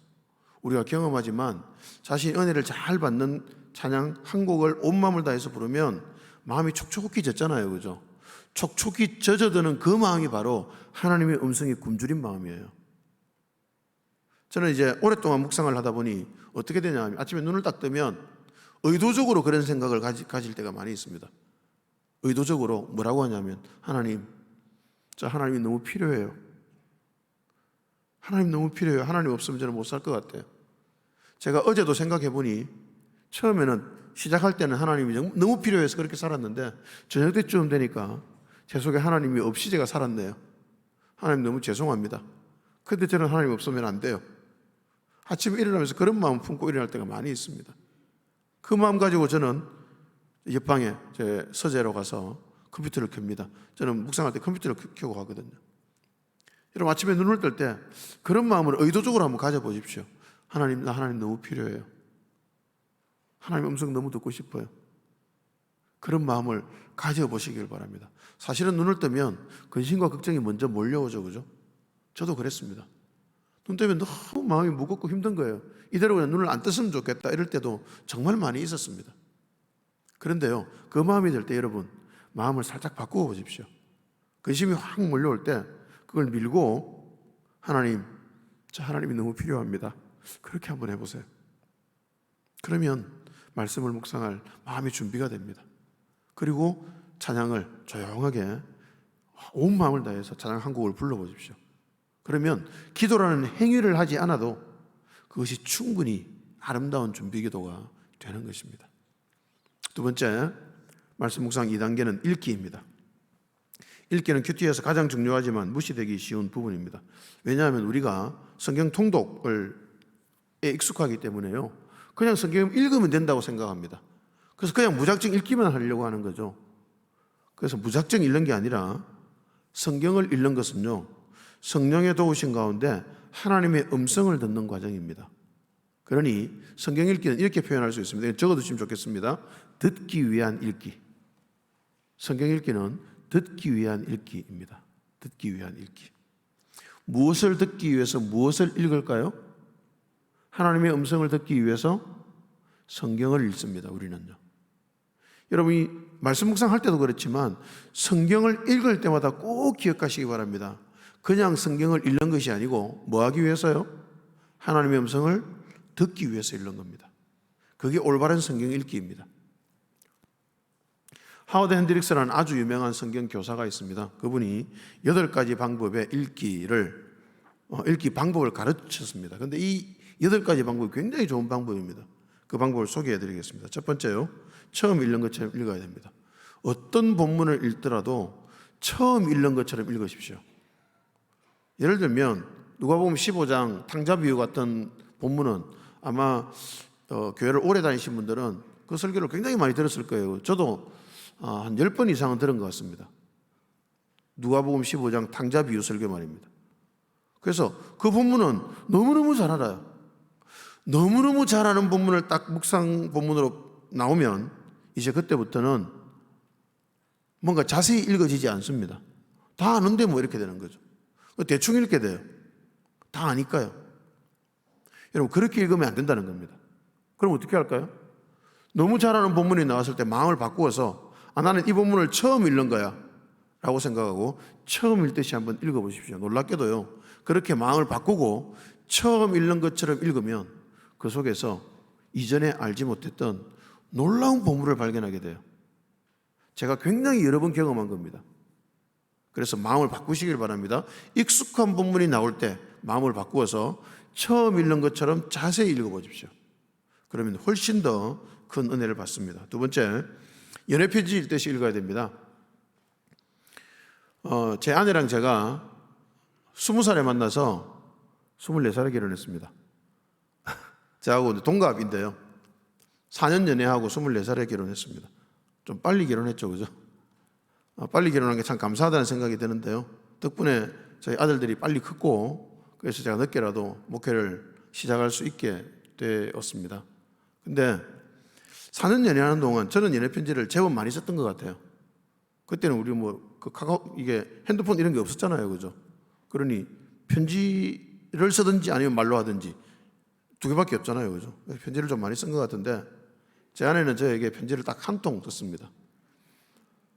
우리가 경험하지만 자신이 은혜를 잘 받는 찬양 한 곡을 온 마음을 다해서 부르면 마음이 촉촉히 젖잖아요, 그죠? 촉촉히 젖어드는 그 마음이 바로 하나님의 음성이 굶주린 마음이에요. 저는 이제 오랫동안 묵상을 하다 보니 어떻게 되냐 하면 아침에 눈을 딱 뜨면 의도적으로 그런 생각을 가질 때가 많이 있습니다. 의도적으로 뭐라고 하냐면 하나님, 저 하나님이 너무 필요해요. 하나님 너무 필요해요. 하나님 없으면 저는 못 살 것 같아요. 제가 어제도 생각해 보니 처음에는 시작할 때는 하나님이 너무 필요해서 그렇게 살았는데 저녁 때쯤 되니까 제 속에 하나님이 없이 제가 살았네요. 하나님 너무 죄송합니다. 근데 저는 하나님 없으면 안 돼요. 아침에 일어나면서 그런 마음 품고 일어날 때가 많이 있습니다. 그 마음 가지고 저는 옆방에 제 서재로 가서 컴퓨터를 켭니다. 저는 묵상할 때 컴퓨터를 켜고 가거든요. 여러분 아침에 눈을 뜰 때 그런 마음을 의도적으로 한번 가져보십시오. 하나님, 나 하나님 너무 필요해요. 하나님 음성 너무 듣고 싶어요. 그런 마음을 가져보시길 바랍니다. 사실은 눈을 뜨면 근심과 걱정이 먼저 몰려오죠, 그죠? 저도 그랬습니다. 눈 뜨면 너무 마음이 무겁고 힘든 거예요. 이대로 그냥 눈을 안 떴으면 좋겠다 이럴 때도 정말 많이 있었습니다. 그런데요, 그 마음이 들 때 여러분 마음을 살짝 바꾸어 보십시오. 근심이 확 몰려올 때 그걸 밀고 하나님, 저 하나님이 너무 필요합니다. 그렇게 한번 해보세요. 그러면 말씀을 묵상할 마음의 준비가 됩니다. 그리고 찬양을 조용하게 온 마음을 다해서 찬양 한 곡을 불러보십시오. 그러면 기도라는 행위를 하지 않아도 그것이 충분히 아름다운 준비기도가 되는 것입니다. 두 번째, 말씀 묵상 2단계는 읽기입니다. 읽기는 큐티에서 가장 중요하지만 무시되기 쉬운 부분입니다. 왜냐하면 우리가 성경 통독에 익숙하기 때문에요. 그냥 성경 읽으면 된다고 생각합니다. 그래서 그냥 무작정 읽기만 하려고 하는 거죠. 그래서 무작정 읽는 게 아니라 성경을 읽는 것은요, 성령의 도우신 가운데 하나님의 음성을 듣는 과정입니다. 그러니 성경 읽기는 이렇게 표현할 수 있습니다. 적어두시면 좋겠습니다. 듣기 위한 읽기. 성경 읽기는 듣기 위한 읽기입니다. 듣기 위한 읽기. 무엇을 듣기 위해서 무엇을 읽을까요? 하나님의 음성을 듣기 위해서 성경을 읽습니다. 우리는요. 여러분이 말씀 묵상할 때도 그렇지만 성경을 읽을 때마다 꼭 기억하시기 바랍니다. 그냥 성경을 읽는 것이 아니고 뭐 하기 위해서요? 하나님의 음성을 듣기 위해서 읽는 겁니다. 그게 올바른 성경 읽기입니다. 하워드 핸드릭스라는 아주 유명한 성경 교사가 있습니다. 그분이 8가지 방법의 읽기 방법을 가르쳤습니다. 그런데 이 8가지 방법이 굉장히 좋은 방법입니다. 그 방법을 소개해 드리겠습니다. 첫 번째요, 처음 읽는 것처럼 읽어야 됩니다. 어떤 본문을 읽더라도 처음 읽는 것처럼 읽으십시오. 예를 들면 누가복음 15장 탕자비유 같은 본문은 아마 교회를 오래 다니신 분들은 그 설교를 굉장히 많이 들었을 거예요. 저도 한 10번 이상은 들은 것 같습니다. 누가복음 15장 탕자비유 설교 말입니다. 그래서 그 본문은 너무너무 잘 알아요. 너무너무 잘 아는 본문을 딱 묵상 본문으로 나오면 이제 그때부터는 뭔가 자세히 읽어지지 않습니다. 다 아는데 뭐 이렇게 되는 거죠. 대충 읽게 돼요. 다 아니까요. 여러분, 그렇게 읽으면 안 된다는 겁니다. 그럼 어떻게 할까요? 너무 잘하는 본문이 나왔을 때 마음을 바꾸어서 나는 이 본문을 처음 읽는 거야 라고 생각하고 처음 읽듯이 한번 읽어보십시오. 놀랍게도요, 그렇게 마음을 바꾸고 처음 읽는 것처럼 읽으면 그 속에서 이전에 알지 못했던 놀라운 보물을 발견하게 돼요. 제가 굉장히 여러 번 경험한 겁니다. 그래서 마음을 바꾸시길 바랍니다. 익숙한 본문이 나올 때 마음을 바꾸어서 처음 읽는 것처럼 자세히 읽어보십시오. 그러면 훨씬 더 큰 은혜를 받습니다. 두 번째, 연애편지 읽듯이 읽어야 됩니다. 제 아내랑 제가 20살에 만나서 24살에 결혼했습니다. 저하고 동갑인데요. 4년 연애하고 24살에 결혼했습니다. 좀 빨리 결혼했죠, 그죠? 빨리 결혼한 게 참 감사하다는 생각이 드는데요. 덕분에 저희 아들들이 빨리 컸고, 그래서 제가 늦게라도 목회를 시작할 수 있게 되었습니다. 근데 4년 연애하는 동안 저는 연애편지를 제법 많이 썼던 것 같아요. 그때는 우리 카카오, 이게 핸드폰 이런 게 없었잖아요, 그죠? 그러니 편지를 쓰든지 아니면 말로 하든지 두 개밖에 없잖아요, 그죠? 편지를 좀 많이 쓴 것 같은데, 제 아내는 저에게 편지를 딱 한 통 썼습니다.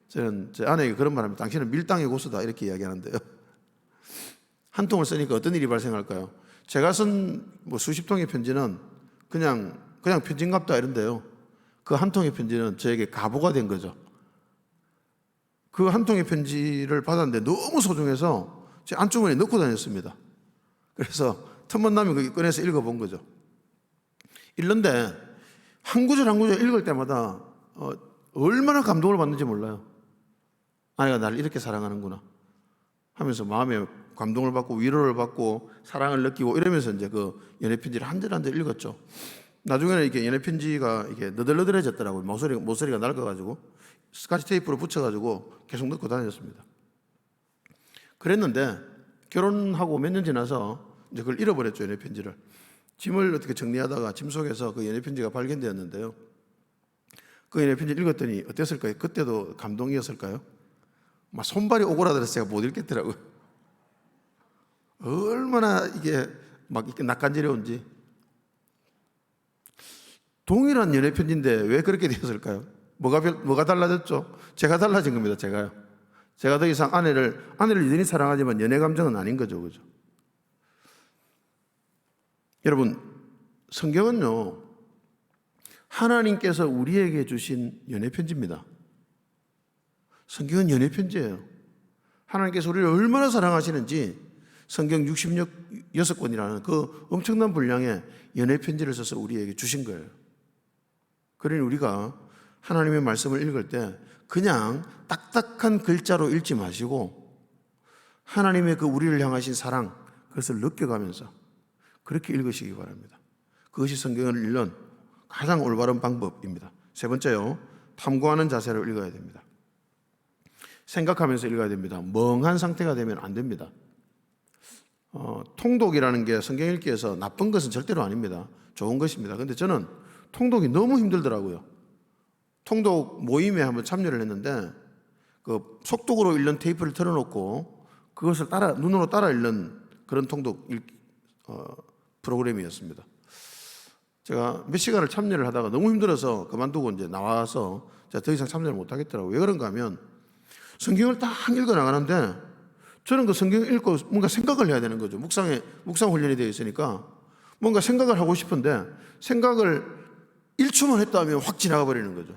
저는 제 아내에게 그런 말합니다. 당신은 밀당의 고수다, 이렇게 이야기하는데요. 한 통을 쓰니까 어떤 일이 발생할까요? 제가 쓴 수십 통의 편지는 그냥 편지인갑다 이런데요. 그 한 통의 편지는 저에게 가보가 된 거죠. 그 한 통의 편지를 받았는데 너무 소중해서 제 안주머니에 넣고 다녔습니다. 그래서 틈만 나면 거기 꺼내서 읽어본 거죠. 읽는데 한 구절 한 구절 읽을 때마다 얼마나 감동을 받는지 몰라요. 아내가 나를 이렇게 사랑하는구나 하면서 마음에 감동을 받고 위로를 받고 사랑을 느끼고 이러면서 이제 그 연애편지를 한 절 한 절 읽었죠. 나중에는 이렇게 연애편지가 이게 너덜너덜해졌더라고요. 모서리가 낡아가지고 스카치 테이프로 붙여가지고 계속 넣고 다녔습니다. 그랬는데 결혼하고 몇 년 지나서 이제 그걸 잃어버렸죠, 연애편지를. 짐을 어떻게 정리하다가 짐 속에서 그 연애편지가 발견되었는데요. 그 연애편지를 읽었더니 어땠을까요? 그때도 감동이었을까요? 막 손발이 오그라들어서 제가 못 읽겠더라고요. 얼마나 이게 막 이렇게 낯간지러운지. 동일한 연애편지인데 왜 그렇게 되었을까요? 뭐가 달라졌죠? 제가 달라진 겁니다, 제가요. 제가 더 이상 아내를 여전히 사랑하지만 연애 감정은 아닌 거죠, 그죠? 여러분, 성경은요, 하나님께서 우리에게 주신 연애편지입니다. 성경은 연애편지예요. 하나님께서 우리를 얼마나 사랑하시는지 성경 66권이라는 그 엄청난 분량의 연애편지를 써서 우리에게 주신 거예요. 그러니 우리가 하나님의 말씀을 읽을 때 그냥 딱딱한 글자로 읽지 마시고 하나님의 그 우리를 향하신 사랑, 그것을 느껴가면서 그렇게 읽으시기 바랍니다. 그것이 성경을 읽는 가장 올바른 방법입니다. 세 번째요, 탐구하는 자세로 읽어야 됩니다. 생각하면서 읽어야 됩니다. 멍한 상태가 되면 안 됩니다. 통독이라는 게 성경 읽기에서 나쁜 것은 절대로 아닙니다. 좋은 것입니다. 그런데 저는 통독이 너무 힘들더라고요. 통독 모임에 한번 참여를 했는데 그 속독으로 읽는 테이프를 틀어놓고 그것을 눈으로 따라 읽는 그런 통독 프로그램이었습니다. 제가 몇 시간을 참여를 하다가 너무 힘들어서 그만두고 이제 나와서 제가 더 이상 참여를 못 하겠더라고요. 왜 그런가 하면 성경을 딱 읽어 나가는데 저는 그 성경을 읽고 뭔가 생각을 해야 되는 거죠. 묵상 훈련이 되어 있으니까 뭔가 생각을 하고 싶은데 생각을 1초만 했다 하면 확 지나가 버리는 거죠.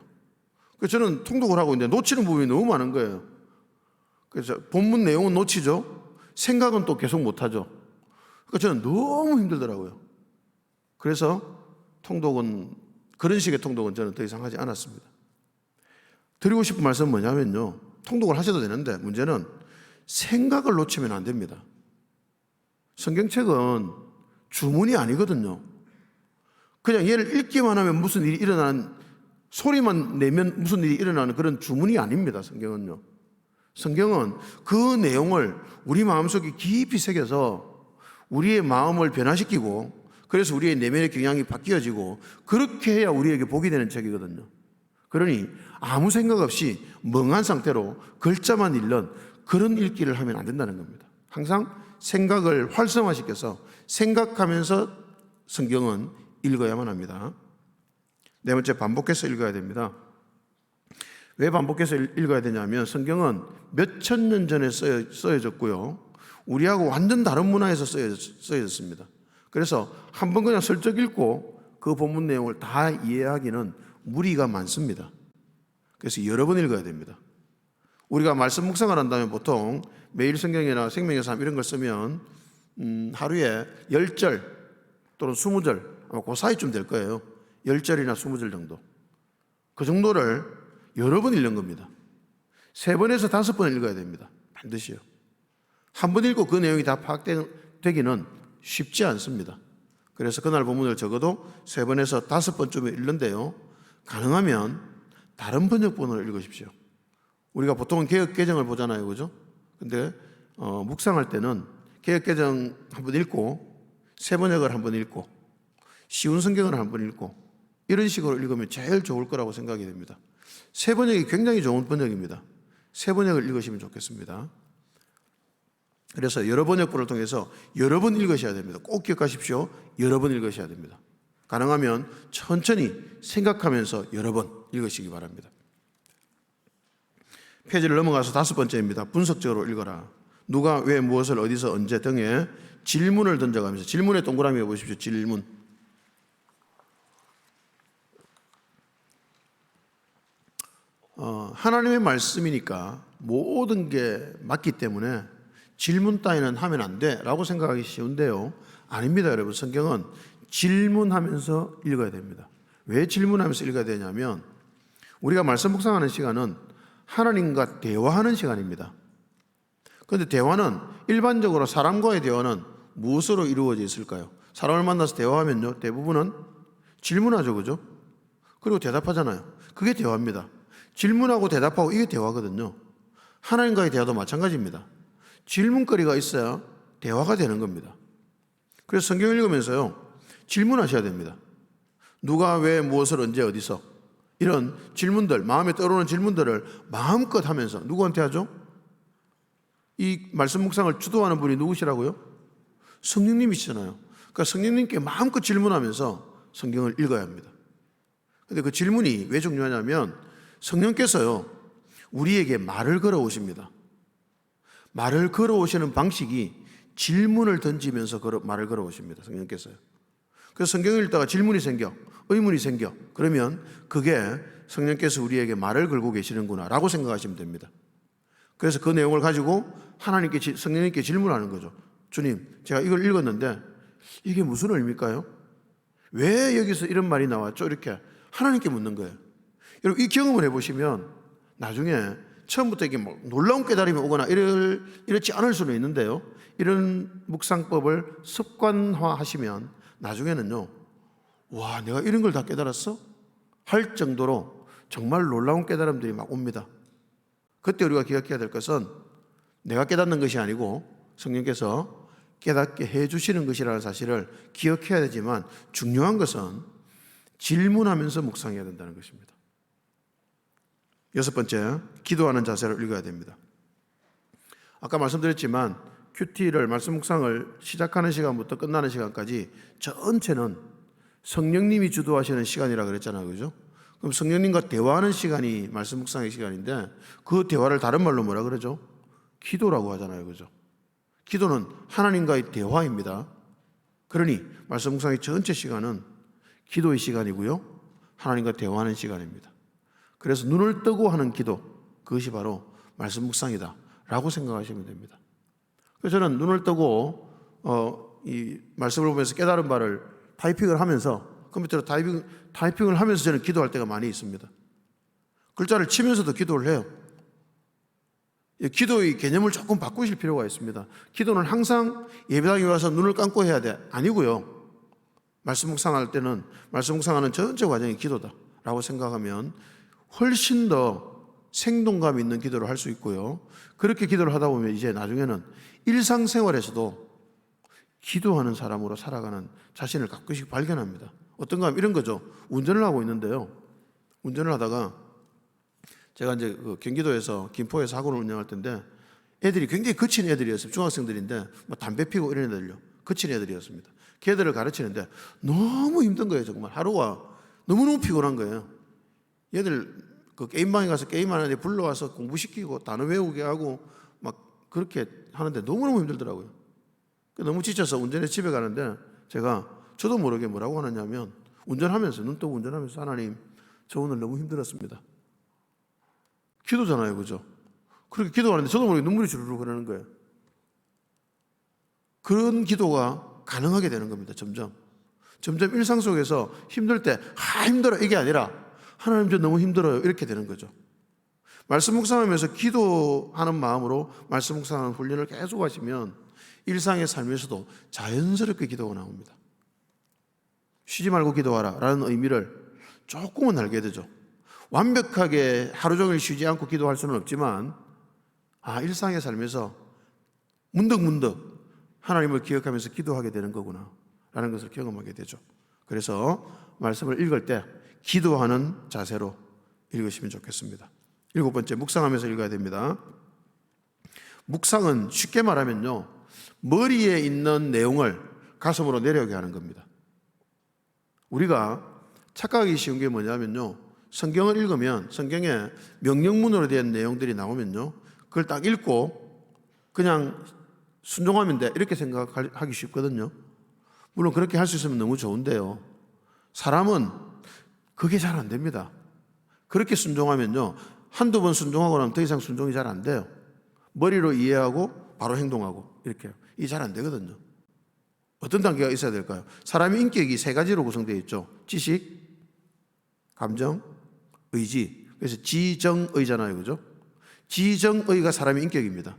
그래서 저는 통독을 하고 있는데 놓치는 부분이 너무 많은 거예요. 그래서 본문 내용은 놓치죠. 생각은 또 계속 못 하죠. 그러니까 저는 너무 힘들더라고요. 그래서 그런 식의 통독은 저는 더 이상 하지 않았습니다. 드리고 싶은 말씀은 뭐냐면요, 통독을 하셔도 되는데 문제는 생각을 놓치면 안 됩니다. 성경책은 주문이 아니거든요. 그냥 얘를 읽기만 하면 무슨 일이 일어나는, 소리만 내면 무슨 일이 일어나는 그런 주문이 아닙니다. 성경은요. 성경은 그 내용을 우리 마음속에 깊이 새겨서 우리의 마음을 변화시키고, 그래서 우리의 내면의 경향이 바뀌어지고, 그렇게 해야 우리에게 복이 되는 책이거든요. 그러니 아무 생각 없이 멍한 상태로 글자만 읽는 그런 읽기를 하면 안 된다는 겁니다. 항상 생각을 활성화시켜서 생각하면서 성경은 읽어야만 합니다. 네 번째, 반복해서 읽어야 됩니다. 왜 반복해서 읽어야 되냐면 성경은 몇천 년 전에 써여졌고요. 우리하고 완전 다른 문화에서 써여졌습니다. 그래서 한 번 그냥 슬쩍 읽고 그 본문 내용을 다 이해하기는 무리가 많습니다. 그래서 여러 번 읽어야 됩니다. 우리가 말씀 묵상을 한다면 보통 매일 성경이나 생명의 삶 이런 걸 쓰면 하루에 10절 또는 20절 아마 그 사이쯤 될 거예요. 10절이나 20절 정도. 그 정도를 여러 번 읽는 겁니다. 3번에서 5번 읽어야 됩니다. 반드시요. 한 번 읽고 그 내용이 다 파악되기는 쉽지 않습니다. 그래서 그날 본문을 적어도 3번에서 5번쯤에 읽는데요. 가능하면 다른 번역본을 읽으십시오. 우리가 보통은 개역개정을 보잖아요. 그죠? 근데 묵상할 때는 개역개정 한번 읽고 새번역을 한번 읽고 쉬운 성경을 한번 읽고 이런 식으로 읽으면 제일 좋을 거라고 생각이 됩니다. 새번역이 굉장히 좋은 번역입니다. 새번역을 읽으시면 좋겠습니다. 그래서 여러 번역본을 통해서 여러 번 읽으셔야 됩니다. 꼭 기억하십시오. 여러 번 읽으셔야 됩니다. 가능하면 천천히 생각하면서 여러 번 읽으시기 바랍니다. 페이지를 넘어가서 5번째입니다. 분석적으로 읽어라. 누가 왜 무엇을 어디서 언제 등에 질문을 던져가면서 질문의 동그라미 보십시오. 질문. 하나님의 말씀이니까 모든 게 맞기 때문에 질문 따위는 하면 안 돼 라고 생각하기 쉬운데요. 아닙니다. 여러분. 성경은 질문하면서 읽어야 됩니다. 왜 질문하면서 읽어야 되냐면 우리가 말씀 묵상하는 시간은 하나님과 대화하는 시간입니다. 그런데 대화는 일반적으로 사람과의 대화는 무엇으로 이루어져 있을까요? 사람을 만나서 대화하면요 대부분은 질문하죠. 그죠? 그리고 대답하잖아요. 그게 대화입니다. 질문하고 대답하고 이게 대화거든요. 하나님과의 대화도 마찬가지입니다. 질문거리가 있어야 대화가 되는 겁니다. 그래서 성경을 읽으면서요 질문하셔야 됩니다. 누가 왜 무엇을 언제 어디서 이런 질문들, 마음에 떠오르는 질문들을 마음껏 하면서 누구한테 하죠? 이 말씀 묵상을 주도하는 분이 누구시라고요? 성령님이시잖아요. 그러니까 성령님께 마음껏 질문하면서 성경을 읽어야 합니다. 그런데 그 질문이 왜 중요하냐면 성령께서요 우리에게 말을 걸어오십니다. 말을 걸어오시는 방식이 질문을 던지면서 말을 걸어오십니다. 성령께서요. 그래서 성경을 읽다가 질문이 생겨, 의문이 생겨. 그러면 그게 성령께서 우리에게 말을 걸고 계시는구나 라고 생각하시면 됩니다. 그래서 그 내용을 가지고 하나님께, 성령님께 질문하는 거죠. 주님, 제가 이걸 읽었는데 이게 무슨 의미일까요? 왜 여기서 이런 말이 나왔죠? 이렇게 하나님께 묻는 거예요. 여러분, 이 경험을 해보시면 나중에 처음부터 이게 뭐 놀라운 깨달음이 오거나 이렇지 않을 수는 있는데요. 이런 묵상법을 습관화하시면 나중에는요, 와, 내가 이런 걸 다 깨달았어? 할 정도로 정말 놀라운 깨달음들이 막 옵니다. 그때 우리가 기억해야 될 것은 내가 깨닫는 것이 아니고 성령께서 깨닫게 해주시는 것이라는 사실을 기억해야 되지만 중요한 것은 질문하면서 묵상해야 된다는 것입니다. 6번째, 기도하는 자세를 읽어야 됩니다. 아까 말씀드렸지만 큐티를 말씀 묵상을 시작하는 시간부터 끝나는 시간까지 전체는 성령님이 주도하시는 시간이라 그랬잖아요. 그죠? 그럼 성령님과 대화하는 시간이 말씀 묵상의 시간인데 그 대화를 다른 말로 뭐라 그러죠? 기도라고 하잖아요. 그죠? 기도는 하나님과의 대화입니다. 그러니 말씀 묵상의 전체 시간은 기도의 시간이고요. 하나님과 대화하는 시간입니다. 그래서 눈을 뜨고 하는 기도, 그것이 바로 말씀 묵상이다 라고 생각하시면 됩니다. 그래서 저는 눈을 뜨고 이 말씀을 보면서 깨달은 바를 타이핑을 하면서 컴퓨터로 타이핑을 하면서 저는 기도할 때가 많이 있습니다. 글자를 치면서도 기도를 해요. 기도의 개념을 조금 바꾸실 필요가 있습니다. 기도는 항상 예배당에 와서 눈을 감고 해야 돼. 아니고요. 말씀 묵상할 때는 말씀 묵상하는 전체 과정이 기도다라고 생각하면 훨씬 더 생동감 있는 기도를 할 수 있고요. 그렇게 기도를 하다 보면 이제 나중에는 일상생활에서도 기도하는 사람으로 살아가는 자신을 가끔씩 발견합니다. 어떤가 하면 이런 거죠. 운전을 하고 있는데요. 운전을 하다가 제가 이제 경기도에서 김포에서 학원을 운영할 텐데 애들이 굉장히 거친 애들이었어요. 중학생들인데 뭐 담배 피고 이런 애들요. 거친 애들이었습니다. 걔들을 가르치는데 너무 힘든 거예요. 정말 하루가 너무너무 피곤한 거예요. 얘들 그 게임방에 가서 게임하는데 불러와서 공부시키고 단어 외우게 하고 막 그렇게 하는데 너무너무 힘들더라고요. 너무 지쳐서 운전해 집에 가는데 저도 모르게 뭐라고 하느냐면 운전하면서 눈 뜨고 운전하면서 하나님 저 오늘 너무 힘들었습니다. 기도잖아요. 그죠? 그렇게 기도하는데 저도 모르게 눈물이 주르르 흐르는 거예요. 그런 기도가 가능하게 되는 겁니다. 점점 일상 속에서 힘들 때 힘들어 이게 아니라 하나님 저 너무 힘들어요 이렇게 되는 거죠. 말씀 묵상하면서 기도하는 마음으로 말씀 묵상하는 훈련을 계속 하시면 일상의 삶에서도 자연스럽게 기도가 나옵니다. 쉬지 말고 기도하라 라는 의미를 조금은 알게 되죠. 완벽하게 하루 종일 쉬지 않고 기도할 수는 없지만 일상의 삶에서 문득문득 하나님을 기억하면서 기도하게 되는 거구나 라는 것을 경험하게 되죠. 그래서 말씀을 읽을 때 기도하는 자세로 읽으시면 좋겠습니다. 7번째, 묵상하면서 읽어야 됩니다. 묵상은 쉽게 말하면요, 머리에 있는 내용을 가슴으로 내려오게 하는 겁니다. 우리가 착각하기 쉬운 게 뭐냐면요, 성경을 읽으면 성경에 명령문으로 된 내용들이 나오면요, 그걸 딱 읽고 그냥 순종하면 돼 이렇게 생각하기 쉽거든요. 물론 그렇게 할 수 있으면 너무 좋은데요, 사람은 그게 잘 안 됩니다. 그렇게 순종하면요, 한두 번 순종하고 나면 더 이상 순종이 잘 안 돼요. 머리로 이해하고 바로 행동하고 이렇게 이게 잘 안 되거든요. 어떤 단계가 있어야 될까요? 사람의 인격이 3가지로 구성되어 있죠. 지식, 감정, 의지. 그래서 지정의잖아요. 그죠? 지정의가 사람의 인격입니다.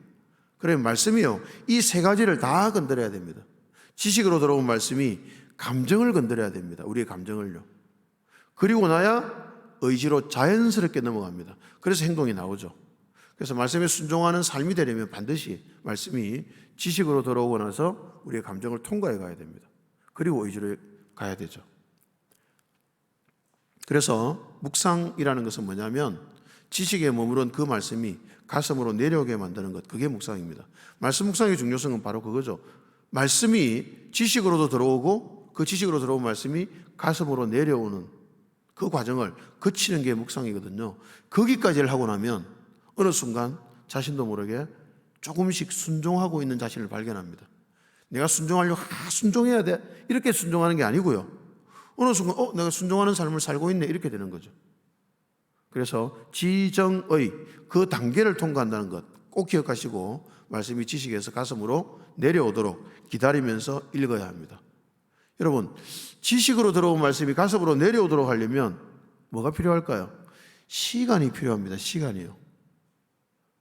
그러면 말씀이요, 이 3가지를 다 건드려야 됩니다. 지식으로 들어온 말씀이 감정을 건드려야 됩니다. 우리의 감정을요. 그리고 나야 의지로 자연스럽게 넘어갑니다. 그래서 행동이 나오죠. 그래서 말씀에 순종하는 삶이 되려면 반드시 말씀이 지식으로 들어오고 나서 우리의 감정을 통과해 가야 됩니다. 그리고 의지로 가야 되죠. 그래서 묵상이라는 것은 뭐냐면 지식에 머무른 그 말씀이 가슴으로 내려오게 만드는 것, 그게 묵상입니다. 말씀 묵상의 중요성은 바로 그거죠. 말씀이 지식으로도 들어오고 그 지식으로 들어온 말씀이 가슴으로 내려오는 그 과정을 거치는 게 묵상이거든요. 거기까지를 하고 나면 어느 순간 자신도 모르게 조금씩 순종하고 있는 자신을 발견합니다. 내가 순종하려고 순종해야 돼 이렇게 순종하는 게 아니고요, 어느 순간 내가 순종하는 삶을 살고 있네 이렇게 되는 거죠. 그래서 지정의 그 단계를 통과한다는 것 꼭 기억하시고 말씀이 지식에서 가슴으로 내려오도록 기다리면서 읽어야 합니다. 여러분, 지식으로 들어온 말씀이 가슴으로 내려오도록 하려면 뭐가 필요할까요? 시간이 필요합니다. 시간이요.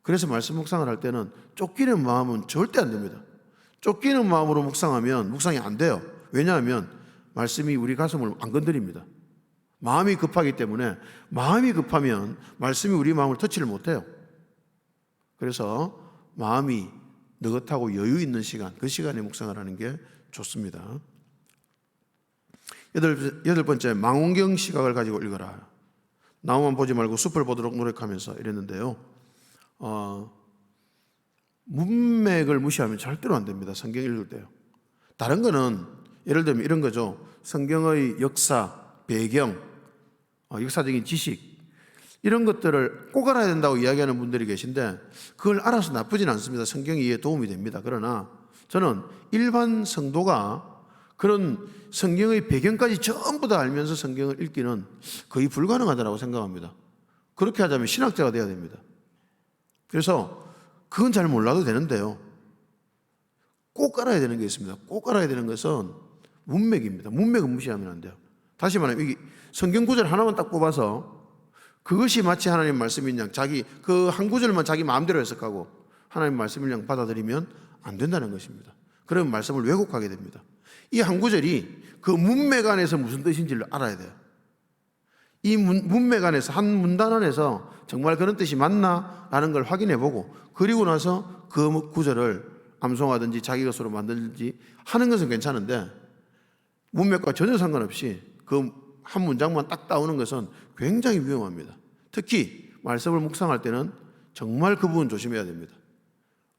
그래서 말씀 묵상을 할 때는 쫓기는 마음은 절대 안 됩니다. 쫓기는 마음으로 묵상하면 묵상이 안 돼요. 왜냐하면 말씀이 우리 가슴을 안 건드립니다. 마음이 급하기 때문에, 마음이 급하면 말씀이 우리 마음을 터치를 못해요. 그래서 마음이 느긋하고 여유 있는 시간, 그 시간에 묵상을 하는 게 좋습니다. 8번째, 망원경 시각을 가지고 읽어라. 나무만 보지 말고 숲을 보도록 노력하면서 이랬는데요, 문맥을 무시하면 절대로 안 됩니다. 성경 읽을 때요. 다른 거는 예를 들면 이런 거죠. 성경의 역사, 배경, 역사적인 지식, 이런 것들을 꼭 알아야 된다고 이야기하는 분들이 계신데 그걸 알아서 나쁘진 않습니다. 성경 이해에 도움이 됩니다. 그러나 저는 일반 성도가 그런 성경의 배경까지 전부 다 알면서 성경을 읽기는 거의 불가능하다고 생각합니다. 그렇게 하자면 신학자가 돼야 됩니다. 그래서 그건 잘 몰라도 되는데요, 꼭 알아야 되는 게 있습니다. 꼭 알아야 되는 것은 문맥입니다. 문맥은 무시하면 안 돼요. 다시 말하면 이 성경 구절 하나만 딱 뽑아서 그것이 마치 하나님 말씀인 양 자기 그 한 구절만 자기 마음대로 해석하고 하나님 말씀인 양 받아들이면 안 된다는 것입니다. 그러면 말씀을 왜곡하게 됩니다. 이 한 구절이 그 문맥 안에서 무슨 뜻인지를 알아야 돼요. 이 문맥 안에서, 한 문단 안에서 정말 그런 뜻이 맞나? 라는 걸 확인해 보고 그리고 나서 그 구절을 암송하든지 자기 것으로 만들든지 하는 것은 괜찮은데 문맥과 전혀 상관없이 그 한 문장만 딱 따오는 것은 굉장히 위험합니다. 특히 말씀을 묵상할 때는 정말 그 부분 조심해야 됩니다.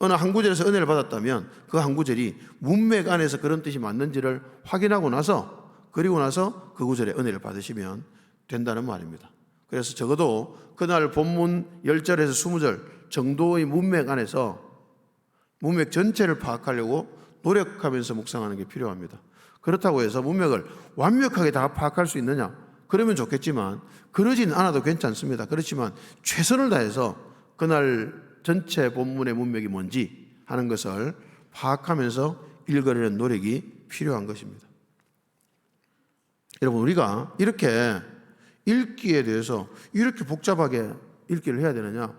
어느 한 구절에서 은혜를 받았다면 그 한 구절이 문맥 안에서 그런 뜻이 맞는지를 확인하고 나서, 그리고 나서 그 구절에 은혜를 받으시면 된다는 말입니다. 그래서 적어도 그날 본문 10절에서 20절 정도의 문맥 안에서 문맥 전체를 파악하려고 노력하면서 묵상하는 게 필요합니다. 그렇다고 해서 문맥을 완벽하게 다 파악할 수 있느냐? 그러면 좋겠지만 그러진 않아도 괜찮습니다. 그렇지만 최선을 다해서 그날 전체 본문의 문맥이 뭔지 하는 것을 파악하면서 읽으려는 노력이 필요한 것입니다. 여러분, 우리가 이렇게 읽기에 대해서 이렇게 복잡하게 읽기를 해야 되느냐?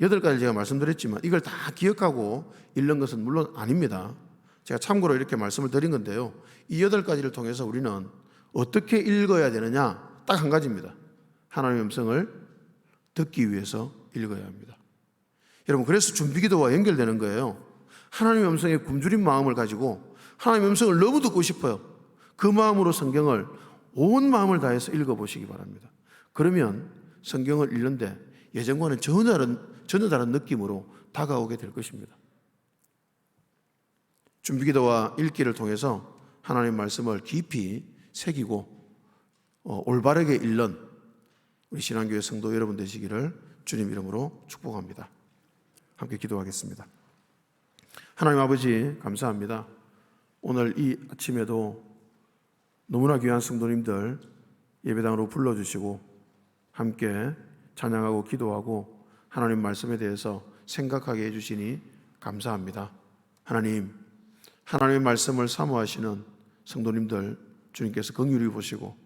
8가지 제가 말씀드렸지만 이걸 다 기억하고 읽는 것은 물론 아닙니다. 제가 참고로 이렇게 말씀을 드린 건데요, 이 8가지를 통해서 우리는 어떻게 읽어야 되느냐? 딱 한 가지입니다. 하나님의 음성을 듣기 위해서 읽어야 합니다. 여러분, 그래서 준비기도와 연결되는 거예요. 하나님의 음성에 굶주린 마음을 가지고 하나님의 음성을 너무 듣고 싶어요. 그 마음으로 성경을 온 마음을 다해서 읽어보시기 바랍니다. 그러면 성경을 읽는데 예전과는 전혀 다른 느낌으로 다가오게 될 것입니다. 준비기도와 읽기를 통해서 하나님의 말씀을 깊이 새기고 올바르게 읽는 우리 신앙교회 성도 여러분 되시기를 주님 이름으로 축복합니다. 함께 기도하겠습니다. 하나님 아버지, 감사합니다. 오늘 이 아침에도 너무나 귀한 성도님들 예배당으로 불러주시고 함께 찬양하고 기도하고 하나님 말씀에 대해서 생각하게 해주시니 감사합니다. 하나님, 하나님의 말씀을 사모하시는 성도님들 주님께서 긍휼히 보시고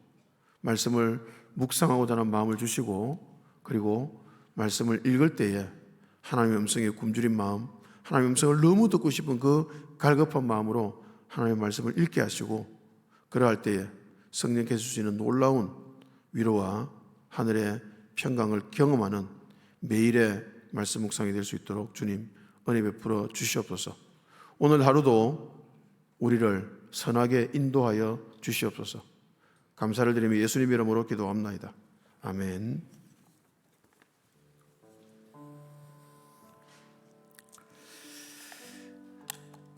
말씀을 묵상하고자 하는 마음을 주시고, 그리고 말씀을 읽을 때에 하나님의 음성에 굶주린 마음, 하나님의 음성을 너무 듣고 싶은 그 갈급한 마음으로 하나님의 말씀을 읽게 하시고, 그러할 때에 성령께서 주시는 놀라운 위로와 하늘의 평강을 경험하는 매일의 말씀 묵상이 될 수 있도록 주님 은혜 베풀어 주시옵소서. 오늘 하루도 우리를 선하게 인도하여 주시옵소서. 감사를 드리며 예수님 이름으로 기도합나이다. 아멘.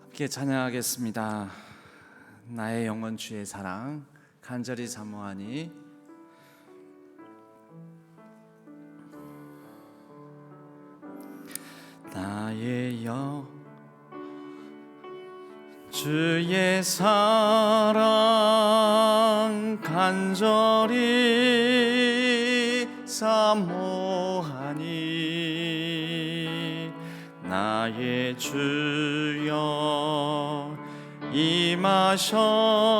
함께 찬양하겠습니다. 나의 영혼 주의 사랑 간절히 사모하니. 나의 영 주의 사랑 간절히 사모하니. 나의 주여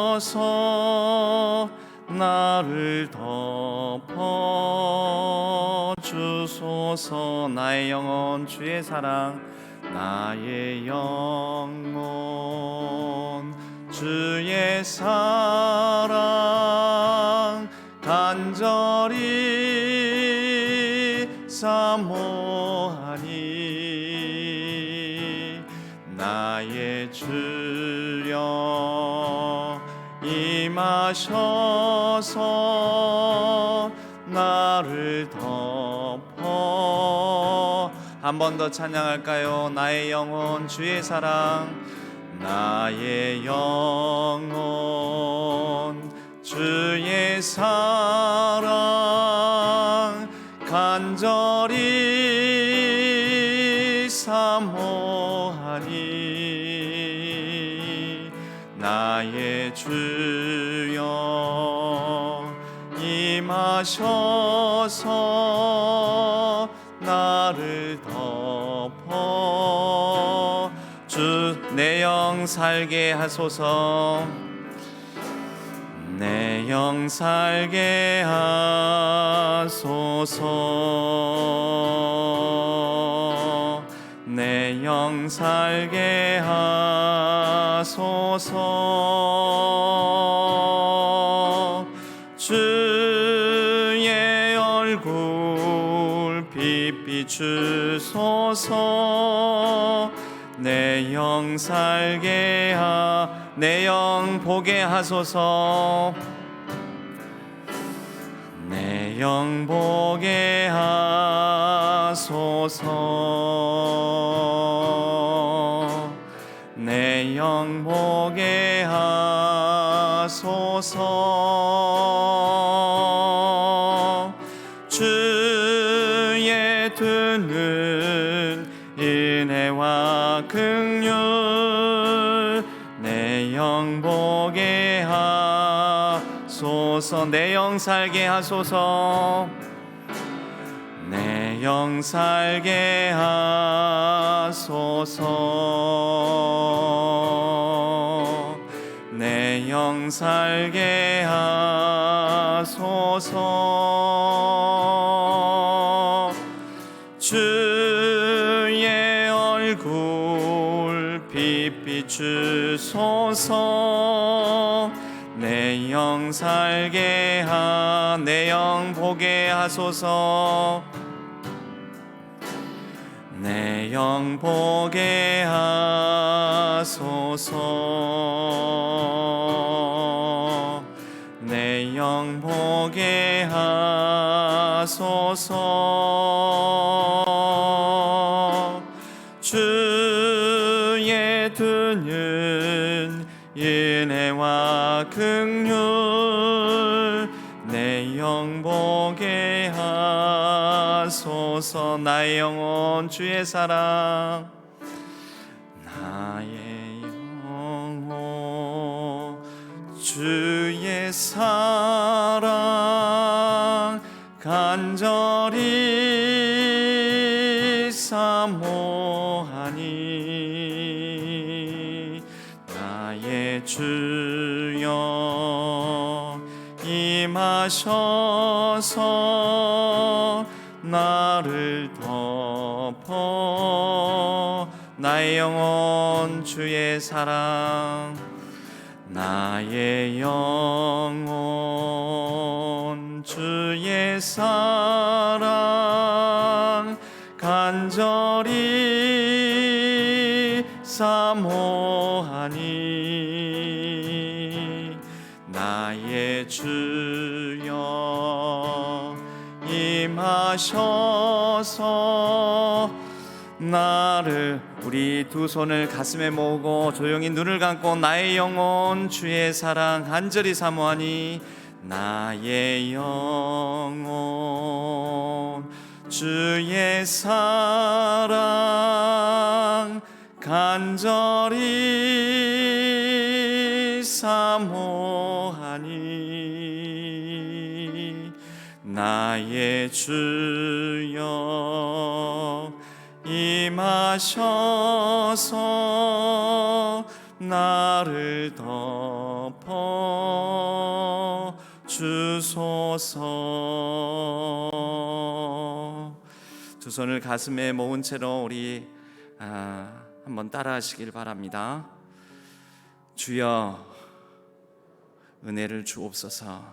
임하셔서 나를 덮어 주소서. 나의 영혼 주의 사랑, 나의 영혼 주의 사랑 간절히 사모하니. 나의 주여 임하셔서 나를 덮어. 한 번 더 찬양할까요? 나의 영혼 주의 사랑, 나의 영혼 주의 사랑 간절히 사모하니. 나의 주여 임하셔서 나를 덮어 주 내 영 살게 하소서. 내 영 살게 하소서. 내 영 살게 하소서. 주의 얼굴 빛 비추소서. 내 영 살게 내 영 보게 하소서. 내 영 보게 하소서. 영 보게 하소서. 주의 두 눈 은혜와 긍휼 내 영 보게 하소서. 내 영 살게 하소서. 내 영 살게 하소서. 내 영 살게 하소서. 주의 얼굴 빛 비추소서. 내 영 살게 내 영 보게 하소서. 내 영 보게 하소서. 내 영 보게 하소서. 주의 두 눈 은혜와 긍휼 내 영 보게 하소서. 나의 영혼 주의 사랑, 나의 영혼 주의 사랑 간절히 사모하니. 나의 주여 임하셔서 나를 덮어. 나의 영혼 주의 사랑, 나의 영혼 주의 사랑 간절히 사모하니. 나의 주여 임하셔서 나를. 우리 두 손을 가슴에 모으고 조용히 눈을 감고 나의 영혼 주의 사랑 간절히 사모하니. 나의 영혼 주의 사랑 간절히 사모하니. 나의 주여 임하셔서 나를 덮어 주소서. 두 손을 가슴에 모은 채로 우리 한번 따라하시길 바랍니다. 주여 은혜를 주옵소서.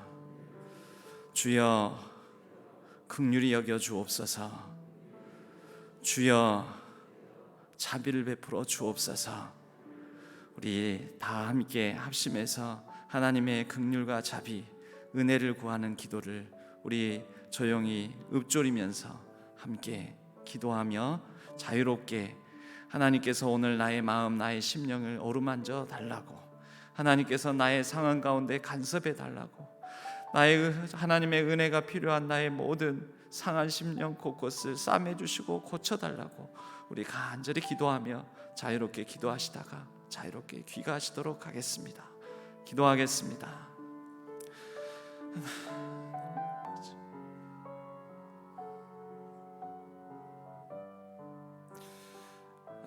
주여 긍휼히 여겨 주옵소서. 주여 자비를 베풀어 주옵소서. 우리 다 함께 합심해서 하나님의 긍휼과 자비, 은혜를 구하는 기도를 우리 조용히 읊조리면서 함께 기도하며 자유롭게 하나님께서 오늘 나의 마음, 나의 심령을 어루만져 달라고, 하나님께서 나의 상황 가운데 간섭해 달라고, 나의 하나님의 은혜가 필요한 나의 모든 상한 심령 곳곳을 싸매 주시고 고쳐 달라고 우리 간절히 기도하며 자유롭게 기도하시다가 자유롭게 귀가하시도록 하겠습니다. 기도하겠습니다.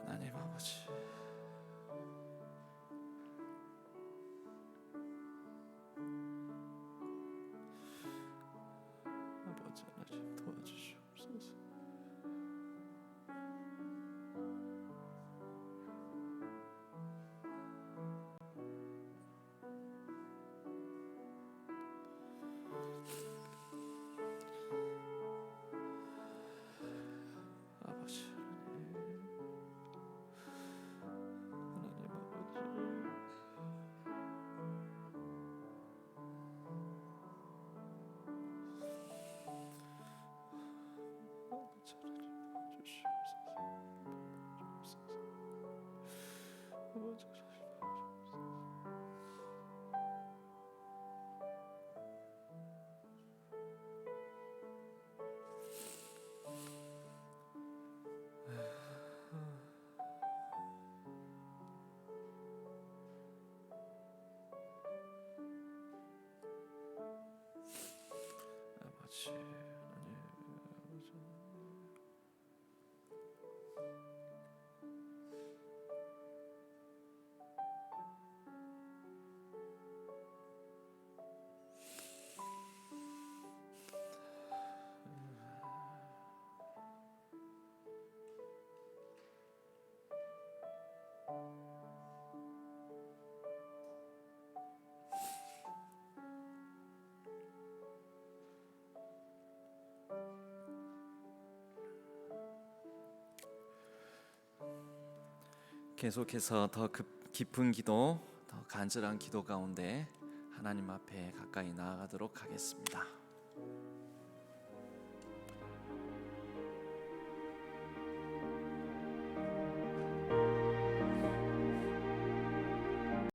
하나님 아버지, 아버지 하나님 도와주시옵소서. 아버지 하나님 아버지 아버지 하나님 주시옵소서. 아버지 하나님 계속해서 더 깊은 기도, 더 간절한 기도 가운데 하나님 앞에 가까이 나아가도록 하겠습니다.